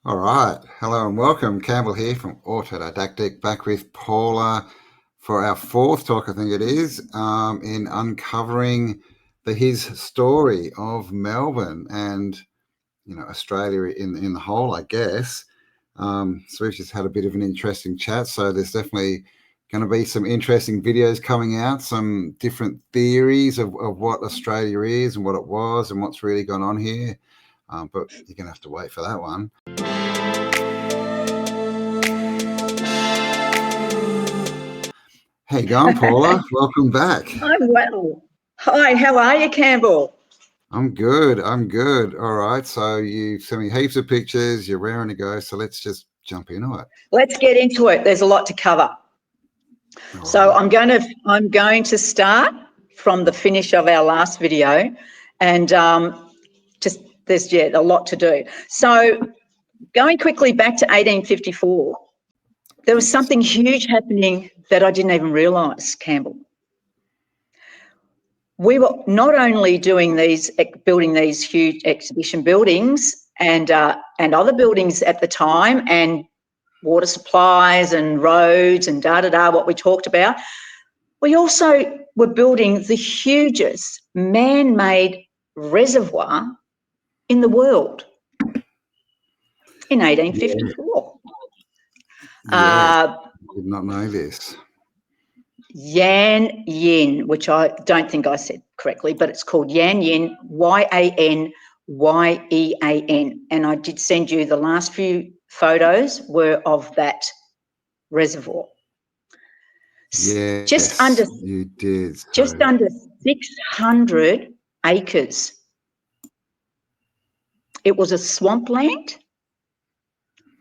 All right. Hello and welcome. Campbell here from Autodidactic, back with Paula for our fourth talk, I think it is, in uncovering his story of Melbourne and, Australia in the whole, I guess. So we've just had a bit of an interesting chat. So there's definitely going to be some interesting videos coming out, some different theories of what Australia is and what it was and what's really gone on here. But you're going to have to wait for that one. Hey, going, Paula? Welcome back. I'm well. Hi, how are you, Campbell? I'm good. All right. So you sent me heaps of pictures. You're raring to go. So let's just jump into it. Let's get into it. There's a lot to cover. All so right. I'm going to start from the finish of our last video, and there's a lot to do. So going quickly back to 1854, there was something huge happening that I didn't even realise, Campbell. We were not only building these huge exhibition buildings and other buildings at the time, and water supplies and roads and what we talked about. We also were building the hugest man-made reservoir in the world in 1854. I did not know this. Yan Yin, which I don't think I said correctly, but it's called Yan Yin, Yanyean. And I did send you the last few photos were of that reservoir. Yes, you did. Just under 600 acres. It was a swampland,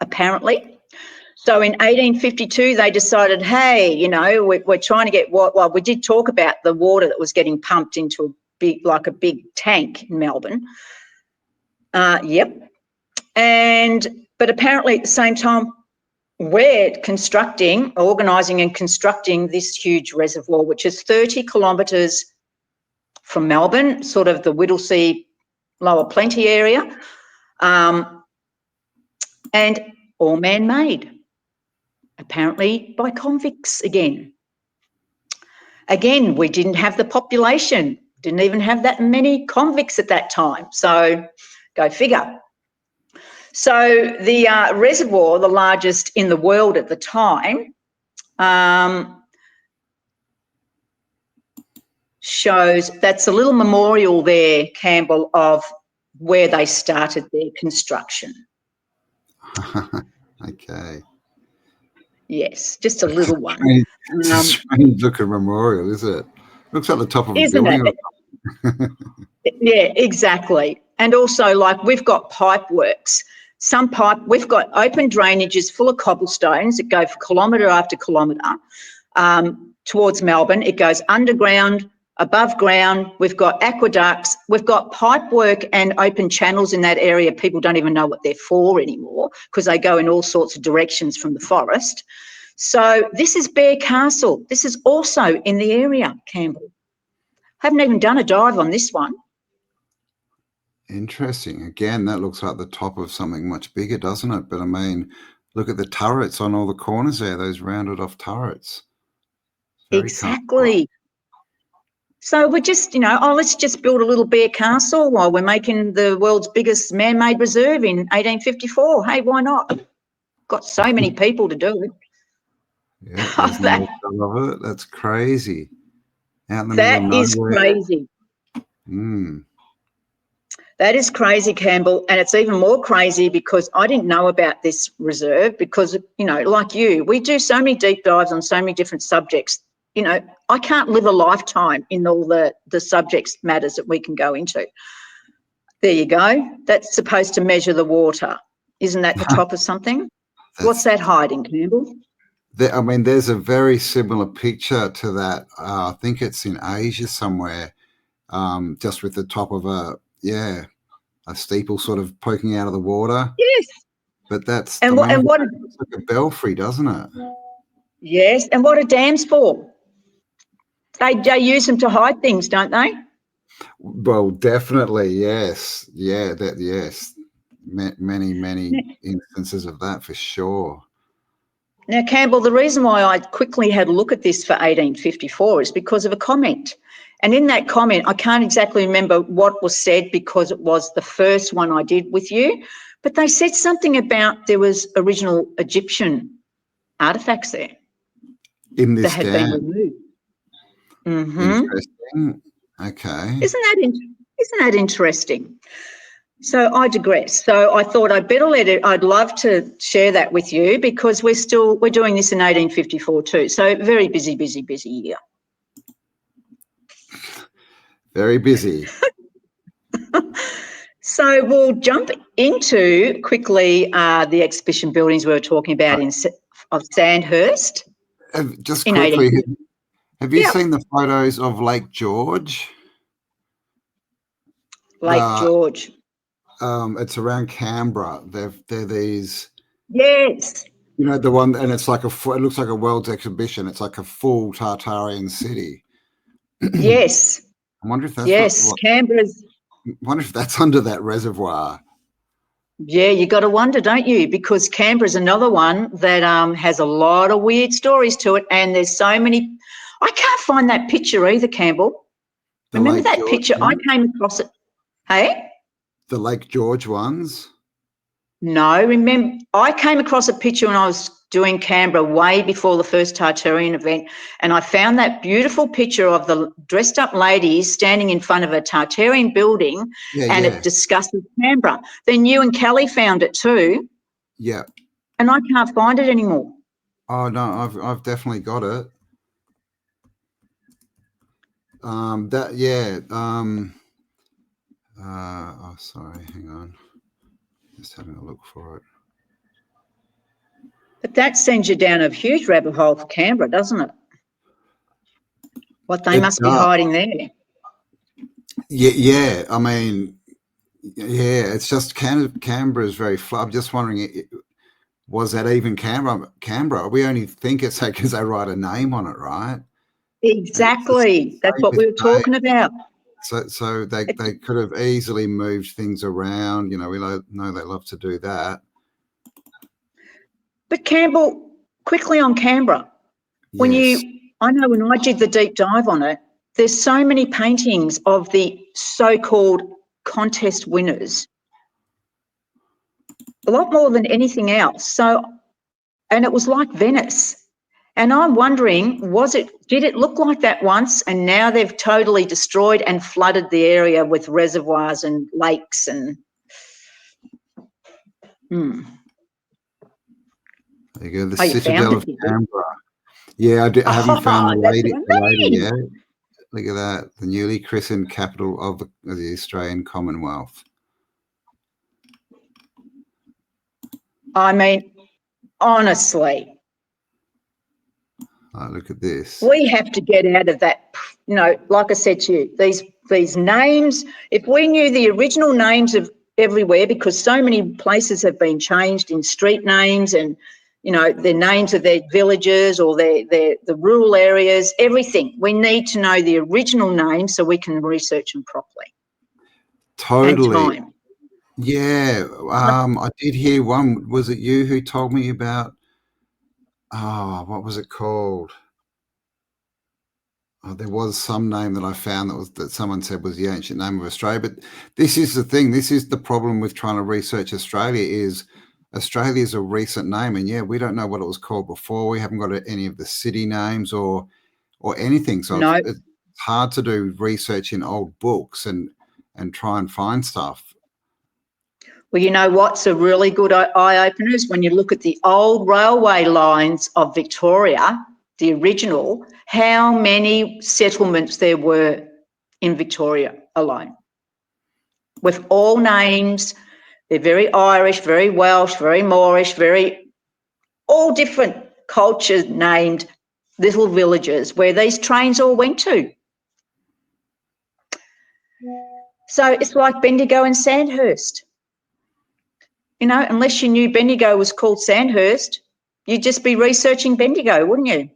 apparently. So in 1852, they decided, hey, we're trying to get well, we did talk about the water that was getting pumped into a big tank in Melbourne. But apparently at the same time, we're organising and constructing this huge reservoir, which is 30 kilometres from Melbourne, sort of the Whittlesea, Lower Plenty area, and all man-made, apparently by convicts again. Again, we didn't have the population, didn't even have that many convicts at that time, so go figure. So the reservoir, the largest in the world at the time, shows that's a little memorial there, Campbell, of where they started their construction. Okay. Yes, just a little one. It's a strange looking memorial, is it? Looks like the top of a building. Yeah, exactly. And also, we've got pipe works. We've got open drainages full of cobblestones that go for kilometre after kilometre towards Melbourne. It goes underground, above ground. We've got aqueducts. We've got pipe work and open channels in that area. People don't even know what they're for anymore because they go in all sorts of directions from the forest. So this is Bear Castle. This is also in the area, Campbell. Haven't even done a dive on this one. Interesting. Again, that looks like the top of something much bigger, doesn't it? But I mean, look at the turrets on all the corners there, those rounded off turrets. Exactly. So we're just, let's just build a little Bear Castle while we're making the world's biggest man-made reserve in 1854. Hey, why not? Got so many people to do it. Yeah, there's no of it. That's crazy. Out in the that middle of is nowhere. Crazy. That is crazy, Campbell, and it's even more crazy because I didn't know about this reserve because, like you, we do so many deep dives on so many different subjects. I can't live a lifetime in all the subjects matters that we can go into. There you go. That's supposed to measure the water. Isn't that the top of something? What's that hiding, Campbell? There's a very similar picture to that. I think it's in Asia somewhere, just with the top of a steeple sort of poking out of the water. Yes. But that's it's like a belfry, doesn't it? Yes. And what are dams for? They use them to hide things, don't they? Well, definitely, yes. Yeah, yes. many instances of that for sure. Now, Campbell, the reason why I quickly had a look at this for 1854 is because of a comment. And in that comment, I can't exactly remember what was said because it was the first one I did with you, but they said something about there was original Egyptian artefacts there In this that had been removed. Interesting. Okay. Isn't that interesting? So I digress. So I thought I'd better I'd love to share that with you because we're doing this in 1854 too. So very busy year. Very busy. So we'll jump into quickly the exhibition buildings we were talking about of Sandhurst. Just quickly, have you seen the photos of Lake George? Lake George. It's around Canberra. They're these. Yes. You know the one, and it's like it looks like a world's exhibition. It's like a full Tartarian city. Yes. I wonder if that's Canberra's. I wonder if that's under that reservoir. Yeah, you got to wonder, don't you? Because Canberra's another one that has a lot of weird stories to it, and there's so many. I can't find that picture either, Campbell. Remember that picture? I came across it. Hey? The Lake George ones? No, remember, I came across a picture when I was doing Canberra way before the first Tartarian event, and I found that beautiful picture of the dressed up ladies standing in front of a Tartarian building, it discusses Canberra. Then you and Kelly found it too. Yeah. And I can't find it anymore. Oh no, I've definitely got it. Sorry, hang on. Just having a look for it. But that sends you down a huge rabbit hole for Canberra, doesn't it? What they must be hiding there. Yeah. I mean, yeah, it's just Canberra is very flat. I'm just wondering, was that even Canberra? We only think it's because they write a name on it, right? Exactly. That's what we were talking about. So they could have easily moved things around. You know, we know they love to do that. But Campbell, quickly on Canberra, I know when I did the deep dive on it, there's so many paintings of the so-called contest winners, a lot more than anything else. So, and it was like Venice. And I'm wondering, did it look like that once and now they've totally destroyed and flooded the area with reservoirs and lakes and... There you go, the Citadel of Canberra. Yeah, I haven't found the lady yet. Look at that, the newly christened capital of the Australian Commonwealth. I mean, honestly. Oh, look at this. We have to get out of that, you know, like I said to you, these names, if we knew the original names of everywhere, because so many places have been changed in street names and, you know, the names of their villages or the rural areas, everything. We need to know the original names so we can research them properly. Totally. Yeah. I did hear one. Was it you who told me about, what was it called? Oh, there was some name that I found that someone said was the ancient name of Australia. But this is the thing. This is the problem with trying to research Australia is Australia is a recent name. And we don't know what it was called before. We haven't got any of the city names or anything. So it's hard to do research in old books and try and find stuff. Well, you know what's a really good eye-opener is when you look at the old railway lines of Victoria, the original, how many settlements there were in Victoria alone. With all names, they're very Irish, very Welsh, very Moorish, all different cultures named little villages where these trains all went to. So it's like Bendigo and Sandhurst. You know, unless you knew Bendigo was called Sandhurst, you'd just be researching Bendigo, wouldn't you?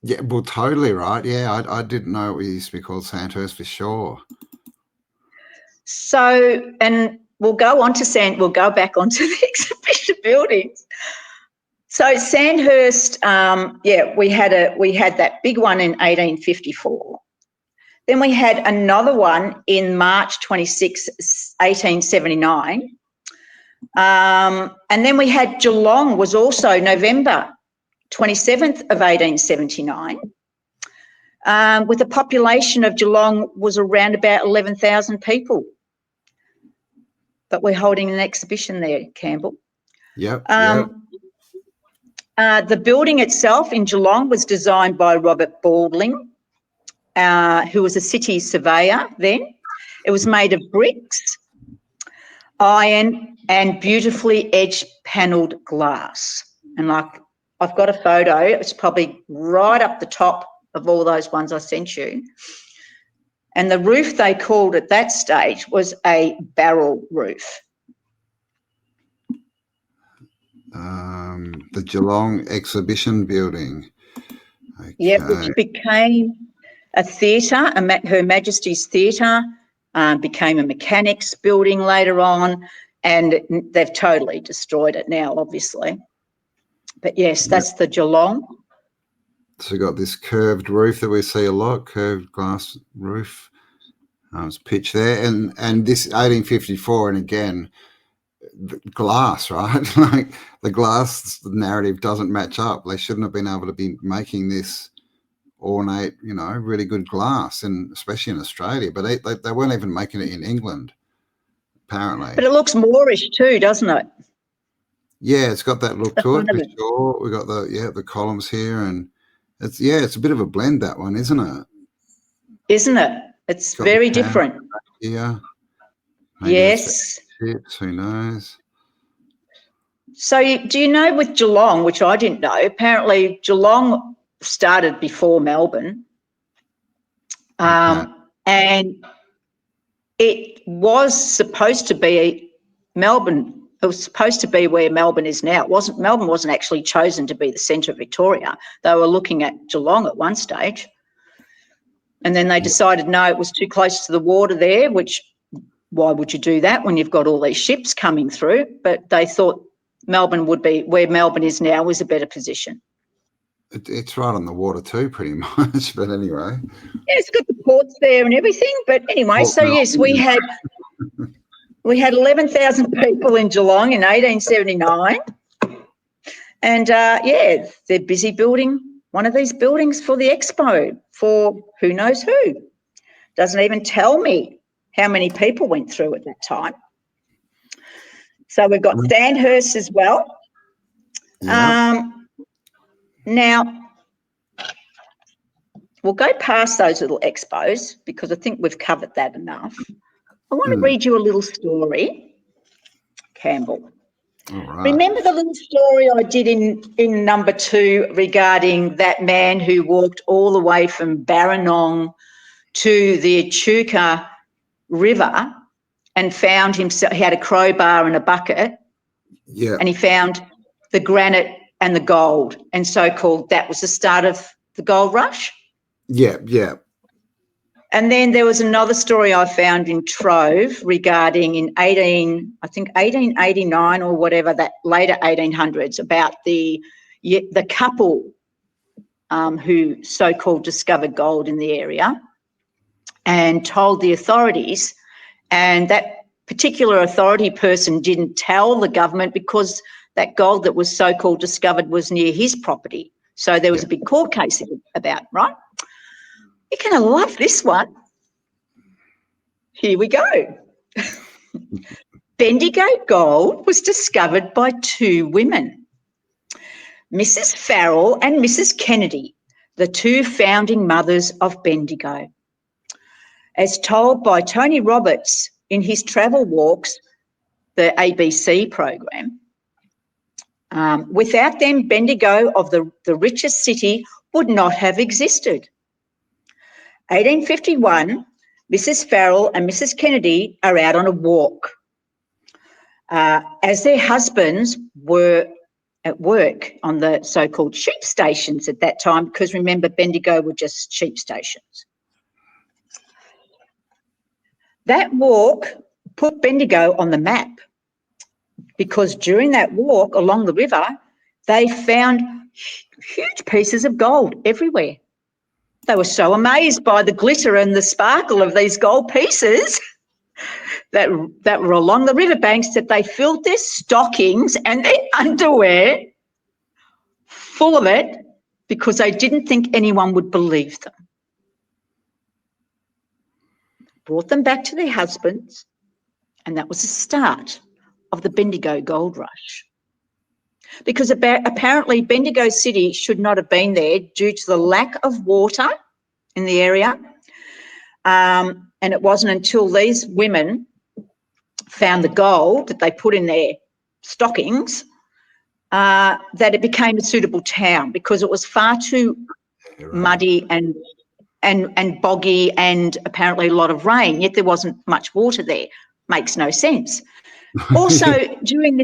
Yeah, well, totally right. Yeah, I didn't know it used to be called Sandhurst for sure. So, and we'll go back onto the exhibition buildings. So Sandhurst, we had that big one in 1854. Then we had another one in March 26, 1879. And then we had Geelong was also November 27th of 1879. With the population of Geelong was around about 11,000 people. But we're holding an exhibition there, Campbell. Yep. The building itself in Geelong was designed by Robert Baldling, who was a city surveyor then. It was made of bricks, iron, and beautifully edged panelled glass. And like, I've got a photo, it's probably right up the top of all those ones I sent you. And the roof they called at that stage was a barrel roof. The Geelong Exhibition Building. Okay. Yeah, which became a theatre, Her Majesty's Theatre, became a mechanics building later on, and they've totally destroyed it now, obviously. But yes, that's the Geelong. So we've got this curved roof that we see a lot, curved glass roof. It's pitch there, and this 1854, and again, the glass, right? Like the glass narrative doesn't match up. They shouldn't have been able to be making this ornate, really good glass, and especially in Australia. But they weren't even making it in England, apparently. But it looks Moorish too, doesn't it? Yeah, it's got that look to it for sure. We got the columns here, and it's a bit of a blend, that one, isn't it? Isn't it? It's very different. Yeah. Yes. Chips, who knows? So do you know with Geelong, which I didn't know, apparently Geelong started before Melbourne, and it was supposed to be Melbourne. It was supposed to be where Melbourne is now. Melbourne wasn't actually chosen to be the centre of Victoria. They were looking at Geelong at one stage. And then they decided, no, it was too close to the water there, which why would you do that when you've got all these ships coming through? But they thought Melbourne would be, where Melbourne is now, was a better position. It's right on the water too, pretty much, but anyway. Yeah, it's got the ports there and everything. But anyway, so yes, we had 11,000 people in Geelong in 1879. And, they're busy building one of these buildings for the expo for who knows who. Doesn't even tell me how many people went through at that time. So we've got Sandhurst as well. Yeah. Now, we'll go past those little expos because I think we've covered that enough. I want to read you a little story, Campbell. All right. Remember the little story I did in number 2 regarding that man who walked all the way from Barranong to the Echuca River and found himself, he had a crowbar and a bucket, and he found the granite and the gold, and so-called that was the start of the gold rush? Yeah. And then there was another story I found in Trove regarding in 1889 or whatever, that later 1800s, about the couple who so-called discovered gold in the area and told the authorities, and that particular authority person didn't tell the government because that gold that was so-called discovered was near his property. So there was a big court case about, right? You're going to love this one. Here we go. Bendigo gold was discovered by 2 women, Mrs. Farrell and Mrs. Kennedy, the 2 founding mothers of Bendigo. As told by Tony Roberts in his travel walks, the ABC program, without them, Bendigo of the richest city would not have existed. 1851, Mrs. Farrell and Mrs. Kennedy are out on a walk as their husbands were at work on the so-called sheep stations at that time, because remember, Bendigo were just sheep stations. That walk put Bendigo on the map, because during that walk along the river, they found huge pieces of gold everywhere. They were so amazed by the glitter and the sparkle of these gold pieces that were along the riverbanks that they filled their stockings and their underwear full of it, because they didn't think anyone would believe them. Brought them back to their husbands, and that was the start of the Bendigo gold rush. Because apparently Bendigo City should not have been there due to the lack of water in the area. And it wasn't until these women found the gold that they put in their stockings that it became a suitable town, because it was far too muddy and boggy, and apparently a lot of rain, yet there wasn't much water there. Makes no sense. Also, during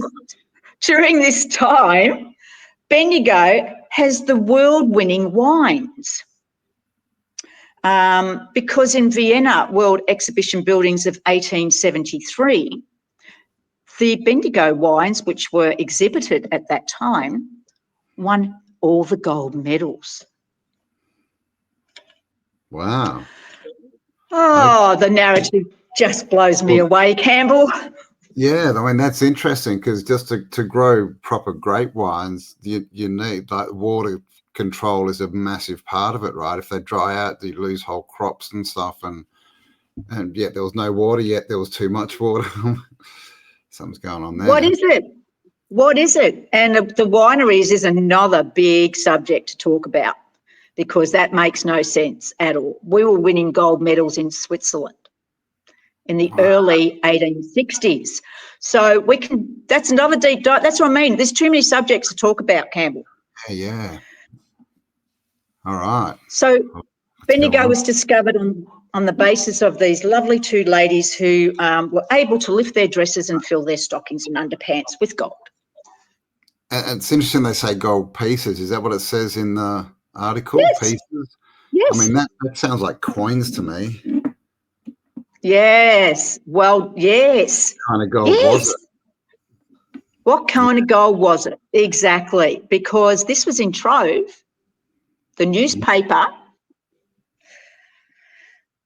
this time, Bendigo has the world-winning wines. Because in Vienna World Exhibition Buildings of 1873, the Bendigo wines, which were exhibited at that time, won all the gold medals. Wow. Oh, the narrative just blows me away, Campbell. Yeah, I mean, that's interesting, because just to grow proper grape wines, you need, like, water control is a massive part of it, right? If they dry out, you lose whole crops and stuff, and yet there was no water, yet there was too much water. Something's going on there. What is it? What is it? And the wineries is another big subject to talk about, because that makes no sense at all. We were winning gold medals in Switzerland in the early 1860s. So that's another deep dive. That's what I mean. There's too many subjects to talk about, Campbell. Yeah. All right. So Bendigo was discovered on the basis of these lovely two ladies who were able to lift their dresses and fill their stockings and underpants with gold. And it's interesting they say gold pieces. Is that what it says in the article? Yes. Pieces? Yes. I mean, that sounds like coins to me. Yes. Well, yes. What kind of gold was it? What kind of gold was it? Exactly. Because this was in Trove, the newspaper.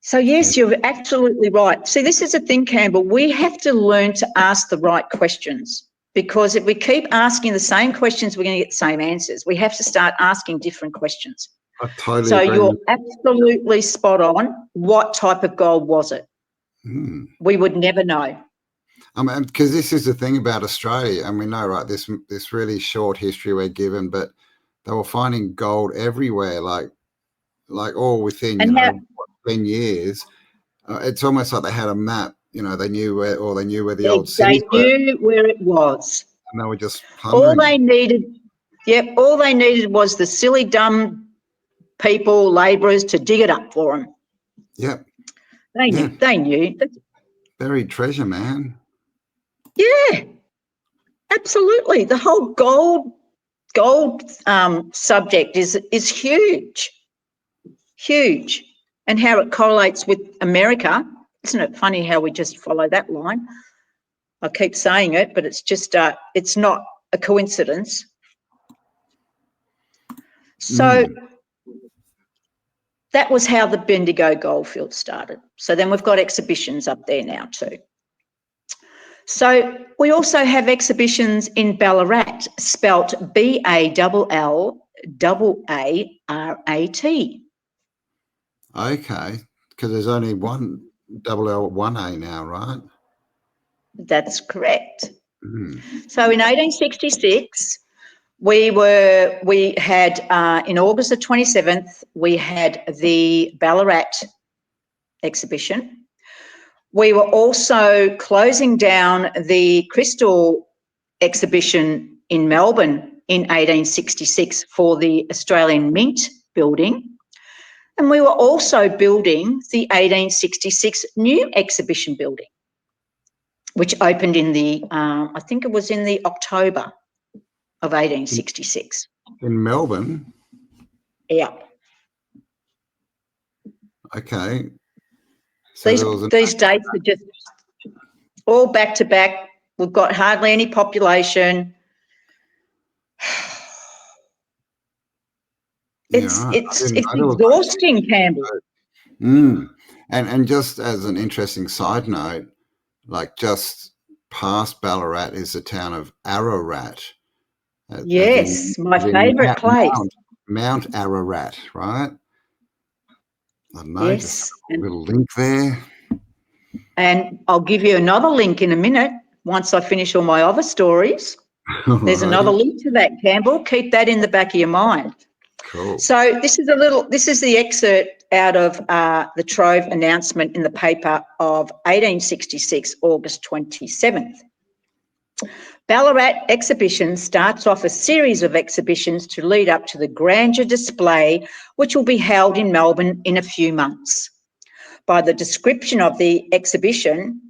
So, yes, you're absolutely right. See, this is the thing, Campbell. We have to learn to ask the right questions, because if we keep asking the same questions, we're going to get the same answers. We have to start asking different questions. I totally so agree. You're absolutely spot on. What type of gold was it? We would never know. I mean, because this is the thing about Australia, and we know, right, this really short history we're given, but they were finding gold everywhere, like all within, 10 years. It's almost like they had a map, they knew where the old cities were. They knew where it was. And they were just plundering. All they needed was the silly, dumb people, labourers, to dig it up for them. Yep. They knew. Buried treasure, man. Yeah, absolutely. The whole gold subject is huge, huge, and how it correlates with America. Isn't it funny how we just follow that line? I keep saying it, but it's just it's not a coincidence. So that was how the Bendigo goldfield started. So then we've got exhibitions up there now too. So we also have exhibitions in Ballarat, spelt Ballarat. Okay, because there's only one L1A now, right? That's correct. So in 1866, we had in August the 27th, we had the Ballarat exhibition. We were also closing down the Crystal exhibition in Melbourne in 1866 for the Australian Mint building. And we were also building the 1866 new exhibition building, which opened in I think it was in the October of 1866. In Melbourne? Yeah. Okay. So these dates are just all back to back. We've got hardly any population. It's right. it's I it's didn't know there was exhausting, Campbell. And just as an interesting side note, like just past Ballarat is the town of Ararat, Yes, my as in favourite place. Mount Ararat, right? I don't know, just Yes, a little link there. and I'll give you another link in a minute once I finish all my other stories. There's another link to that, Campbell. Keep that in the back of your mind. Cool. So this is the excerpt out of the Trove announcement in the paper of 1866, August 27th. Ballarat exhibition starts off a series of exhibitions to lead up to the grandeur display, which will be held in Melbourne in a few months. By the description of the exhibition,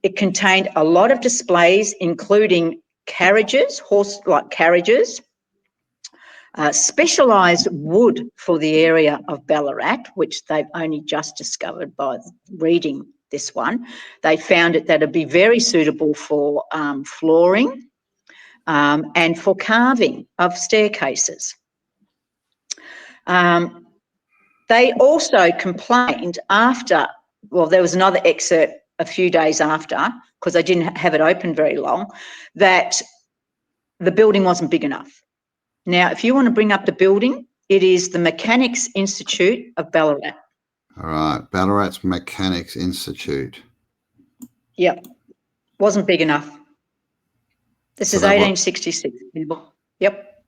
it contained a lot of displays, including carriages, horse-like carriages, specialised wood for the area of Ballarat, which they've only just discovered by reading this one. They found it that it'd be very suitable for flooring and for carving of staircases. They also complained after, well, there was another excerpt a few days after, because they didn't have it open very long, that the building wasn't big enough. Now, if you want to bring up the building, it is the Mechanics Institute of Ballarat. All right, Ballarat's Mechanics Institute. Yep, wasn't big enough. This is 1866, people. Yep.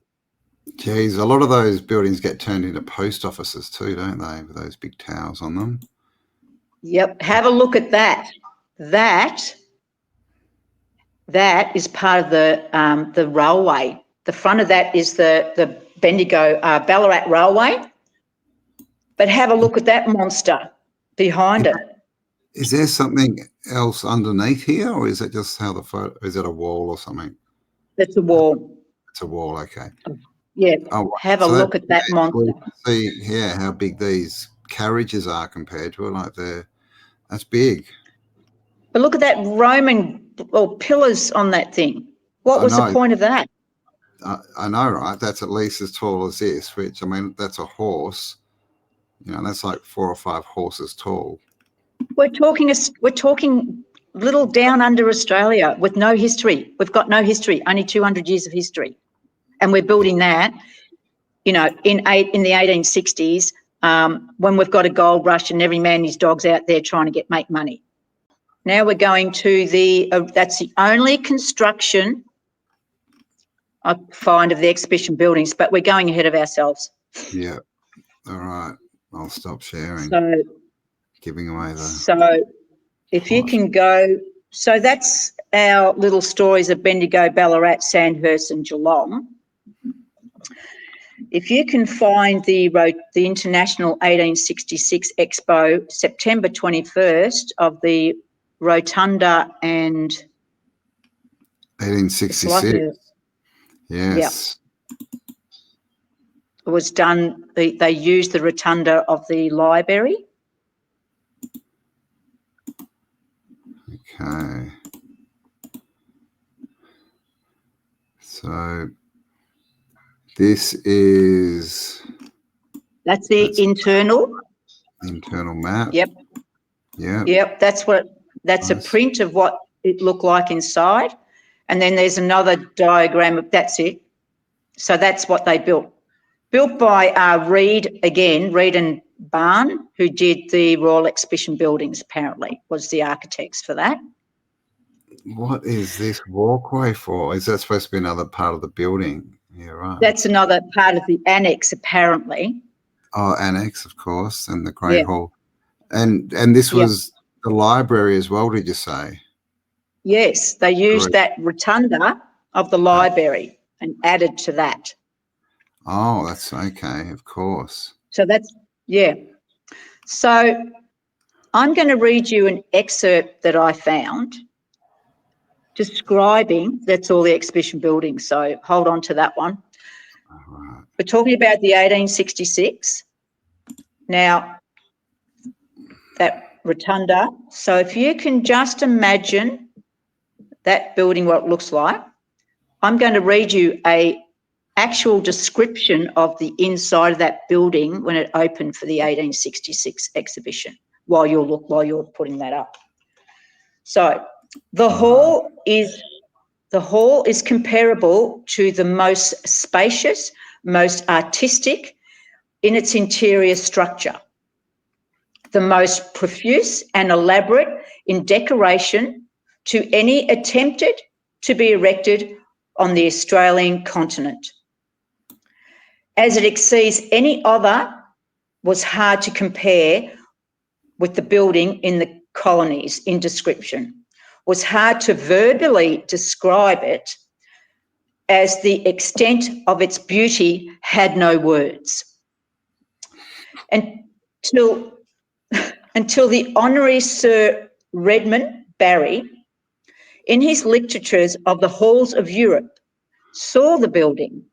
Geez, a lot of those buildings get turned into post offices too, don't they, with those big towers on them? Yep, have a look at that. That is part of the railway. The front of that is the Bendigo Ballarat Railway. But have a look at that monster behind it. Is there something else underneath here, or is it just how the photo? Is it a wall or something? That's a wall. It's a wall, okay. Yeah. Oh, have a look at that monster. See, yeah, how big these carriages are compared to it. Like that's big. But look at that Roman pillars on that thing. What was the point of that? I know, right? That's at least as tall as this, which, I mean, that's a horse. You know, that's like 4 or 5 horses tall. We're talking little down under Australia with no history. We've got no history, only 200 years of history. And we're building that, you know, in the 1860s, when we've got a gold rush and every man and his dog's out there trying to make money. Now we're going to that's the only construction I find of the exhibition buildings, but we're going ahead of ourselves. Yeah. All right. I'll stop sharing. So, giving away the... So if you can go... So that's our little stories of Bendigo, Ballarat, Sandhurst and Geelong. If you can find the International 1866 Expo, September 21st, of the Rotunda and... 1866. Yes. Yep. It was done, they used the rotunda of the library. Okay. So this is... That's the internal map. Yep. Yeah. Yep, that's nice. A print of what it looked like inside. And then there's another diagram of, that's it. So that's what they built. Built by Reed and Barn, who did the Royal Exhibition buildings, apparently, was the architects for that. What is this walkway for? Is that supposed to be another part of the building? Yeah, right. That's another part of the annex, apparently. Oh, annex, of course, and the Great Hall. And this was the library as well, did you say? Yes, they used that rotunda of the library and added to that. Oh, that's okay, of course. So that's, So I'm going to read you an excerpt that I found describing, that's all the exhibition buildings, so hold on to that one. All right. We're talking about the 1866. Now, that rotunda. So if you can just imagine that building, what it looks like, I'm going to read you a actual description of the inside of that building when it opened for the 1866 exhibition while you're putting that up. So the hall is comparable to the most spacious, most artistic in its interior structure, the most profuse and elaborate in decoration to any attempted to be erected on the Australian continent. As it exceeds any other, was hard to compare with the building in the colonies in description, was hard to verbally describe it, as the extent of its beauty had no words. Until the Honorary Sir Redmond Barry, in his literatures of the halls of Europe, saw the building,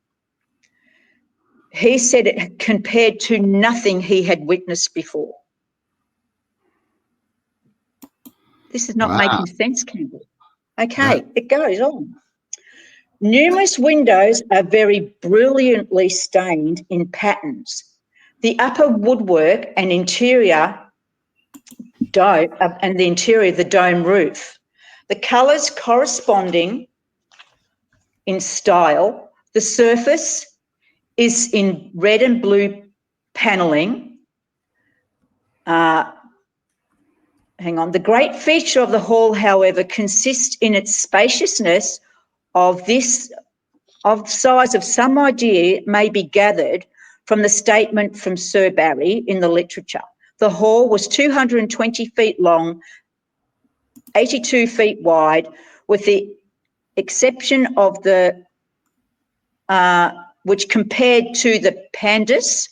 he said it compared to nothing he had witnessed before. This is not making sense, Campbell. Okay, it goes on. Numerous windows are very brilliantly stained in patterns. The upper woodwork and interior dome, the dome roof. The colours corresponding in style. The surface is in red and blue panelling. Hang on. The great feature of the hall, however, consists in its spaciousness. Of size of some idea may be gathered from the statement from Sir Barry in the literature. The hall was 220 feet long, 82 feet wide, with the exception of the which compared to the Pandus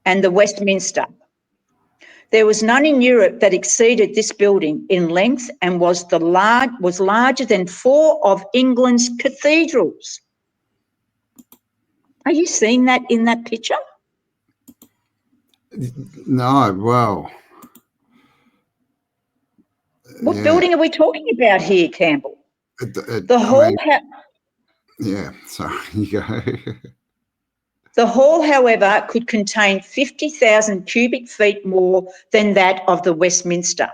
and the Westminster. There was none in Europe that exceeded this building in length and was larger than 4 of England's cathedrals. Are you seeing that in that picture? No, well. What building are we talking about here, Campbell? Yeah, sorry, you go. The hall, however, could contain 50,000 cubic feet more than that of the Westminster.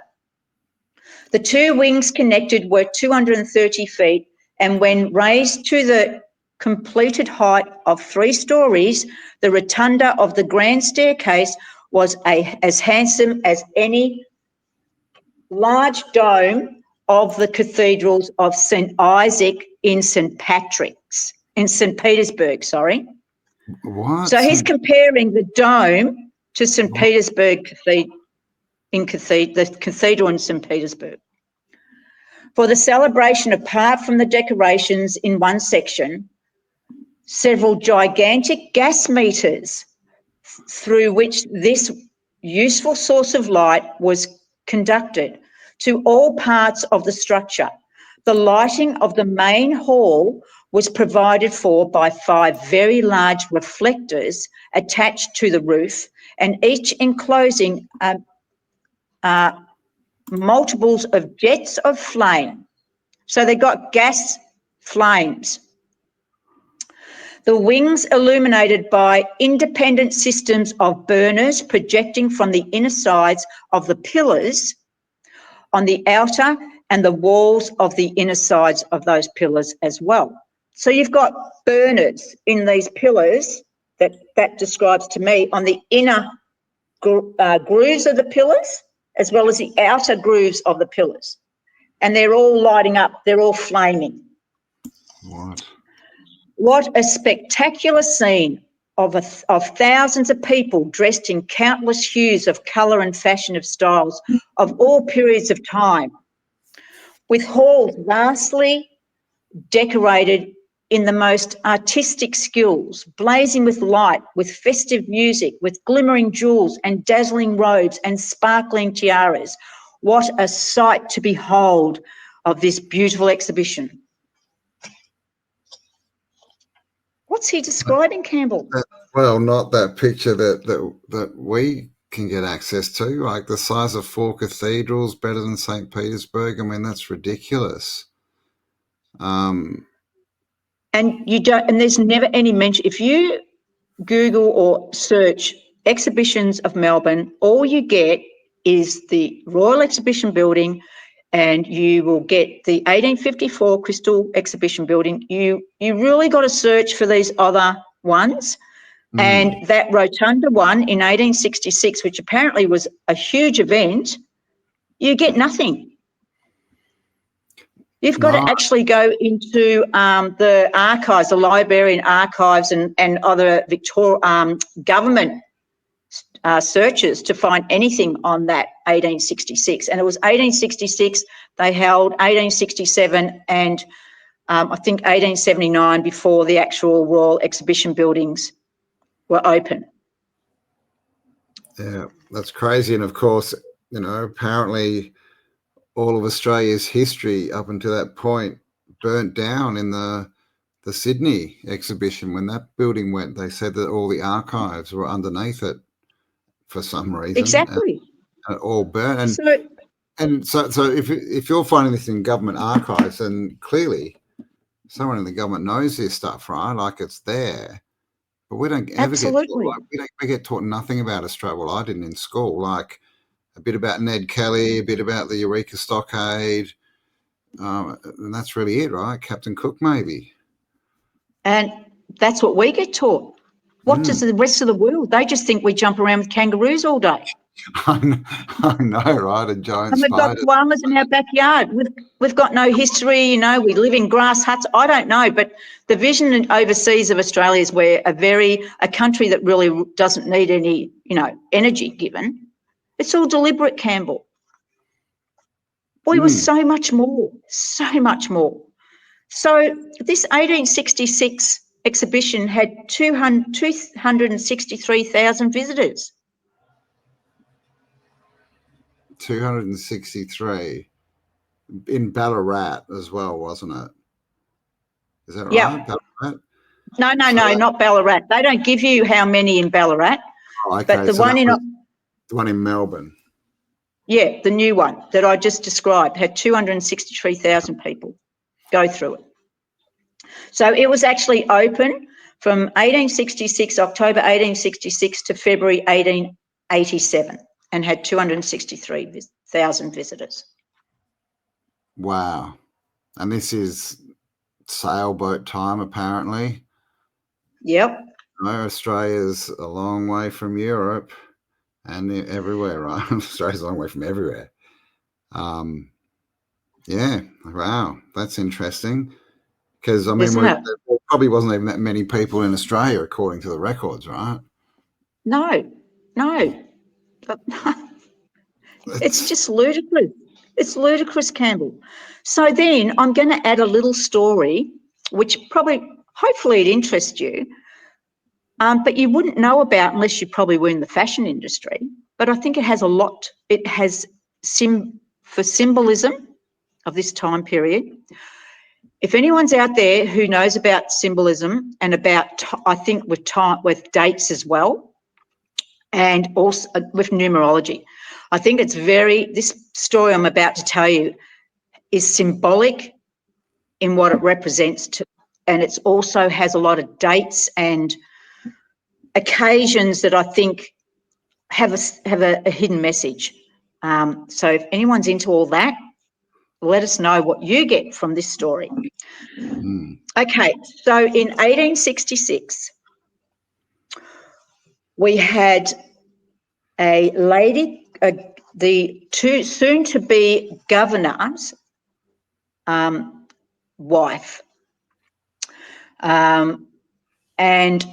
The 2 wings connected were 230 feet, and when raised to the completed height of 3 stories, the rotunda of the grand staircase was as handsome as any large dome of the cathedrals of St. Isaac in St. Petersburg, sorry. What? So he's comparing the dome to St. Petersburg the cathedral in St. Petersburg. For the celebration, apart from the decorations in one section, several gigantic gas meters through which this useful source of light was conducted to all parts of the structure. The lighting of the main hall was provided for by 5 very large reflectors attached to the roof, and each enclosing multiples of jets of flame. So they got gas flames. The wings illuminated by independent systems of burners projecting from the inner sides of the pillars on the outer and the walls of the inner sides of those pillars as well. So you've got burners in these pillars that describes to me on the inner grooves of the pillars as well as the outer grooves of the pillars. And they're all lighting up, they're all flaming. What a spectacular scene of thousands of people dressed in countless hues of colour and fashion of styles of all periods of time, with halls vastly decorated in the most artistic skills, blazing with light, with festive music, with glimmering jewels and dazzling robes and sparkling tiaras. What a sight to behold of this beautiful exhibition. What's he describing, Campbell? Well, not that picture that we can get access to, like the size of 4 cathedrals, better than St. Petersburg. I mean, that's ridiculous. And you don't, and there's never any mention. If you Google or search exhibitions of Melbourne, all you get is the Royal Exhibition Building, and you will get the 1854 Crystal Exhibition Building. You really got to search for these other ones. And that Rotunda one in 1866, which apparently was a huge event, you get nothing. You've got to actually go into the archives, the library and archives, and other government searches to find anything on that 1866. And it was 1866, they held 1867 and I think 1879 before the actual Royal Exhibition buildings were open. Yeah, that's crazy. And of course, you know, apparently all of Australia's history up until that point burnt down in the Sydney exhibition. When that building went, they said that all the archives were underneath it for some reason. Exactly. And all burnt. And so if you're finding this in government archives, then clearly someone in the government knows this stuff, right? Like it's there. But we don't ever get taught, we get taught nothing about Australia. Well, I didn't in school. Like a bit about Ned Kelly, a bit about the Eureka Stockade, and that's really it, right? Captain Cook, maybe. And that's what we get taught. What does the rest of the world? They just think we jump around with kangaroos all day. I know, right? And giant spiders. And we've got koalas in our backyard. We've got no history, you know, we live in grass huts. I don't know, but the vision overseas of Australia is we're a country that really doesn't need any, you know, energy given. It's all deliberate, Campbell. We were so much more, so much more. So this 1866 exhibition had 263,000 visitors. 263 in Ballarat as well, wasn't it? Is that right? Yeah. Ballarat? No, not Ballarat. They don't give you how many in Ballarat. Oh, okay. But the one in Melbourne. Yeah, the new one that I just described had 263,000 people go through it. So it was actually open from 1866, October 1866 to February 1887 and had 263,000 visitors. Wow. And this is sailboat time, apparently. Yep. No, Australia's a long way from Europe and everywhere, right? Australia's a long way from everywhere. Yeah, wow, that's interesting. Because, I mean, there probably wasn't even that many people in Australia, according to the records, right? No. It's just ludicrous. It's ludicrous, Campbell. So then I'm going to add a little story, which hopefully it interests you, but you wouldn't know about unless you probably were in the fashion industry. But I think it has for symbolism of this time period. If anyone's out there who knows about symbolism and about, I think with dates as well, and also with numerology, I think this story I'm about to tell you is symbolic in what it represents and it also has a lot of dates and occasions that I think have a hidden message. So if anyone's into all that, let us know what you get from this story. Okay, so in 1866, we had a lady, the soon-to-be governor's wife, and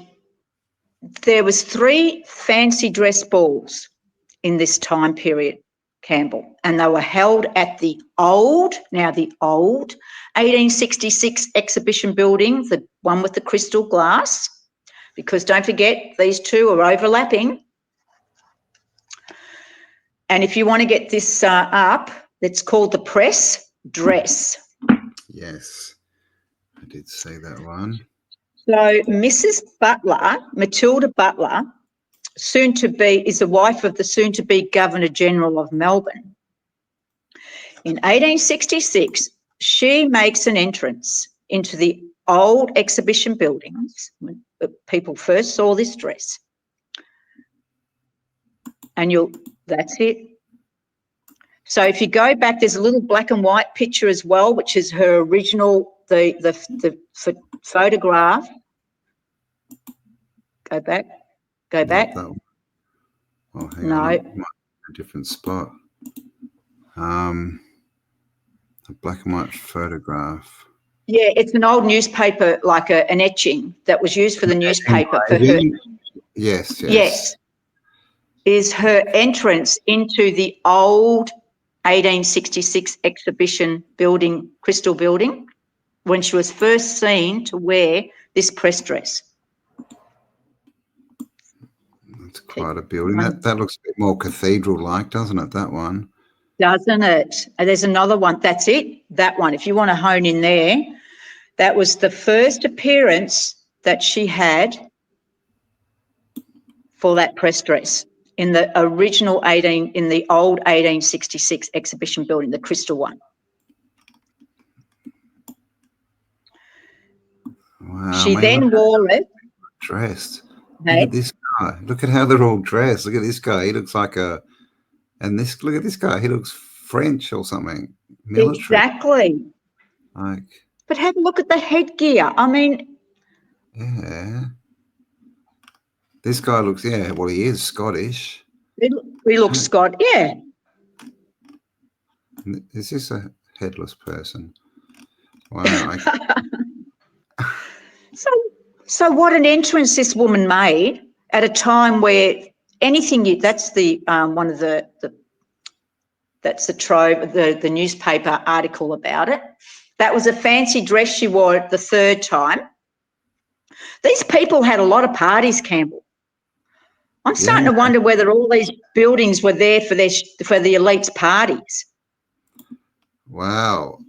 there was 3 fancy dress balls in this time period, Campbell, and they were held at the old 1866 exhibition building, the one with the crystal glass, because don't forget, these two are overlapping. And if you want to get this up, it's called the press dress. Yes, I did see that one. So Mrs. Butler, Matilda Butler, is the wife of the soon-to-be Governor-General of Melbourne. In 1866, she makes an entrance into the old exhibition buildings when people first saw this dress. And that's it. So if you go back, there's a little black and white picture as well, which is her original, the photograph. Go back. Go back. Oh, hang No. on. A different spot. A black and white photograph. Yeah, it's an old newspaper, like an etching that was used for the newspaper for her. Yes. Is her entrance into the old 1866 exhibition building, Crystal Building, when she was first seen to wear this press dress. That's quite a building. That looks a bit more cathedral-like, doesn't it, that one? Doesn't it? And there's another one. That's it, that one. If you want to hone in there, that was the first appearance that she had for that press dress in the original in the old 1866 exhibition building, the Crystal one. Wow. She then wore it. Dressed. Hey? Look at this guy. Look at how they're all dressed. Look at this guy. He looks like look at this guy. He looks French or something. Military. Exactly. Like. But have a look at the headgear. I mean. Yeah. This guy looks, well, he is Scottish. He looks Scott, yeah. Is this a headless person? Wow. So what an entrance this woman made at a time where that's the one of that's the trove, the newspaper article about it. That was a fancy dress she wore the third time. These people had a lot of parties, Campbell. I'm starting to wonder whether all these buildings were there for the elites' parties. Wow.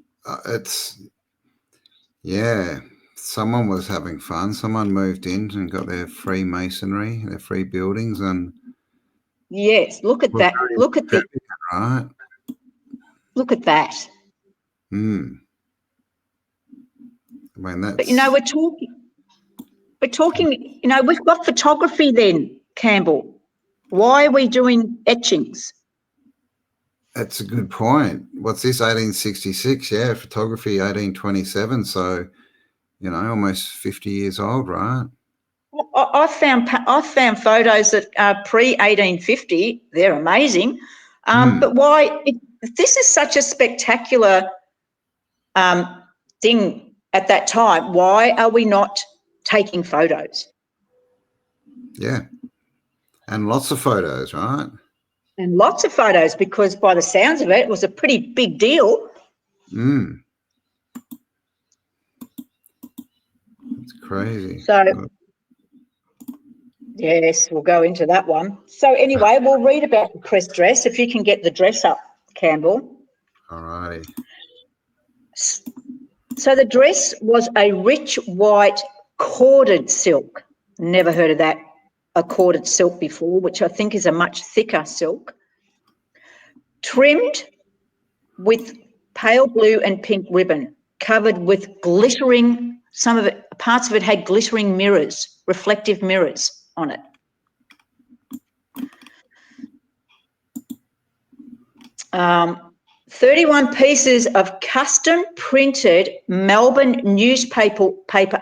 Someone was having fun. Someone moved in and got their free masonry, their free buildings, and yes, look at that. Look at the right. Look at that. I mean, that's. But we're talking. We've got photography then, Campbell. Why are we doing etchings? That's a good point. What's this? 1866? Yeah, photography 1827. So. Almost 50 years old, right? I found photos that are pre-1850. They're amazing. But why? This is such a spectacular thing at that time. Why are we not taking photos? Yeah, and lots of photos, right? And lots of photos, because by the sounds of it was a pretty big deal. It's crazy. So, yes, we'll go into that one. So anyway, we'll read about the press dress, if you can get the dress up, Campbell. All righty. So the dress was a rich white corded silk. Never heard of that, a corded silk before, which I think is a much thicker silk. Trimmed with pale blue and pink ribbon, covered with glittering. Parts of it had glittering mirrors, reflective mirrors on it. Um, 31 pieces of custom printed Melbourne newspaper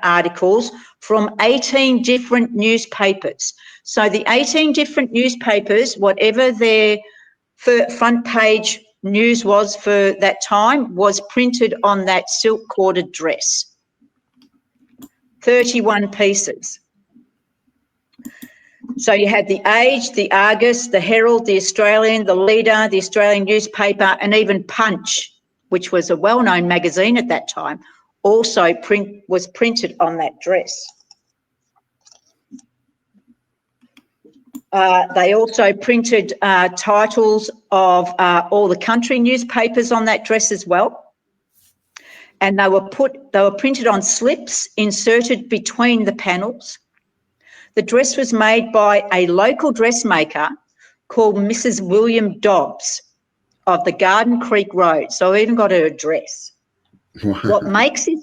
articles from 18 different newspapers. So the 18 different newspapers, whatever their front page news was for that time, was printed on that silk corded dress. 31 pieces. So you had the Age, the Argus, the Herald, the Australian, the Leader, the Australian newspaper, and even Punch, which was a well-known magazine at that time, also was printed on that dress. They also printed titles of all the country newspapers on that dress as well. And they were printed on slips inserted between the panels. The dress was made by a local dressmaker called Mrs. William Dobbs of the Garden Creek Road. So I even got her address. What makes it,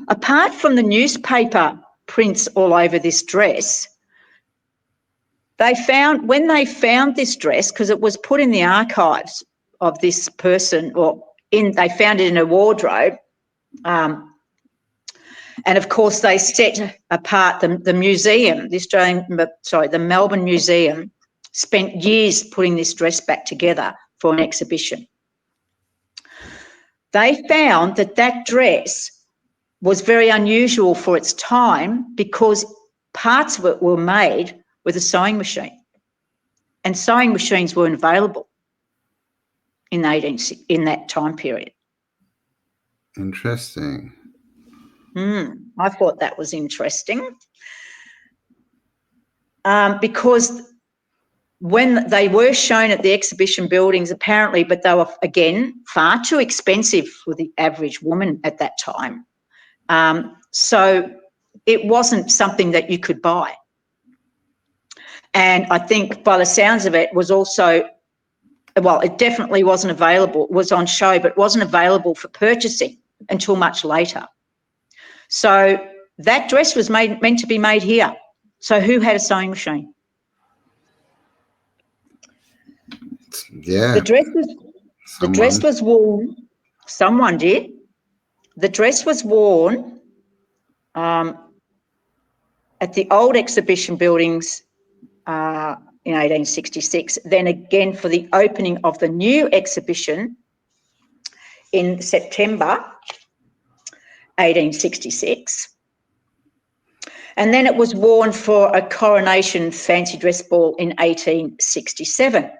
apart from the newspaper prints all over this dress, when they found this dress, because it was put in the archives of this person, they found it in a wardrobe, and of course they set apart the museum, the Melbourne Museum spent years putting this dress back together for an exhibition. They found that dress was very unusual for its time because parts of it were made with a sewing machine, and sewing machines weren't available in that time period. Interesting. I thought that was interesting because when they were shown at the exhibition buildings, apparently, but they were, again, far too expensive for the average woman at that time. So it wasn't something that you could buy. And I think by the sounds of it was also, well, it definitely wasn't available. It was on show, but it wasn't available for purchasing until much later. So that dress was meant to be made here. So who had a sewing machine? Yeah. The dress was worn. Someone did. The dress was worn at the old exhibition buildings in 1866, then again for the opening of the new exhibition in September 1866. And then it was worn for a coronation fancy dress ball in 1867.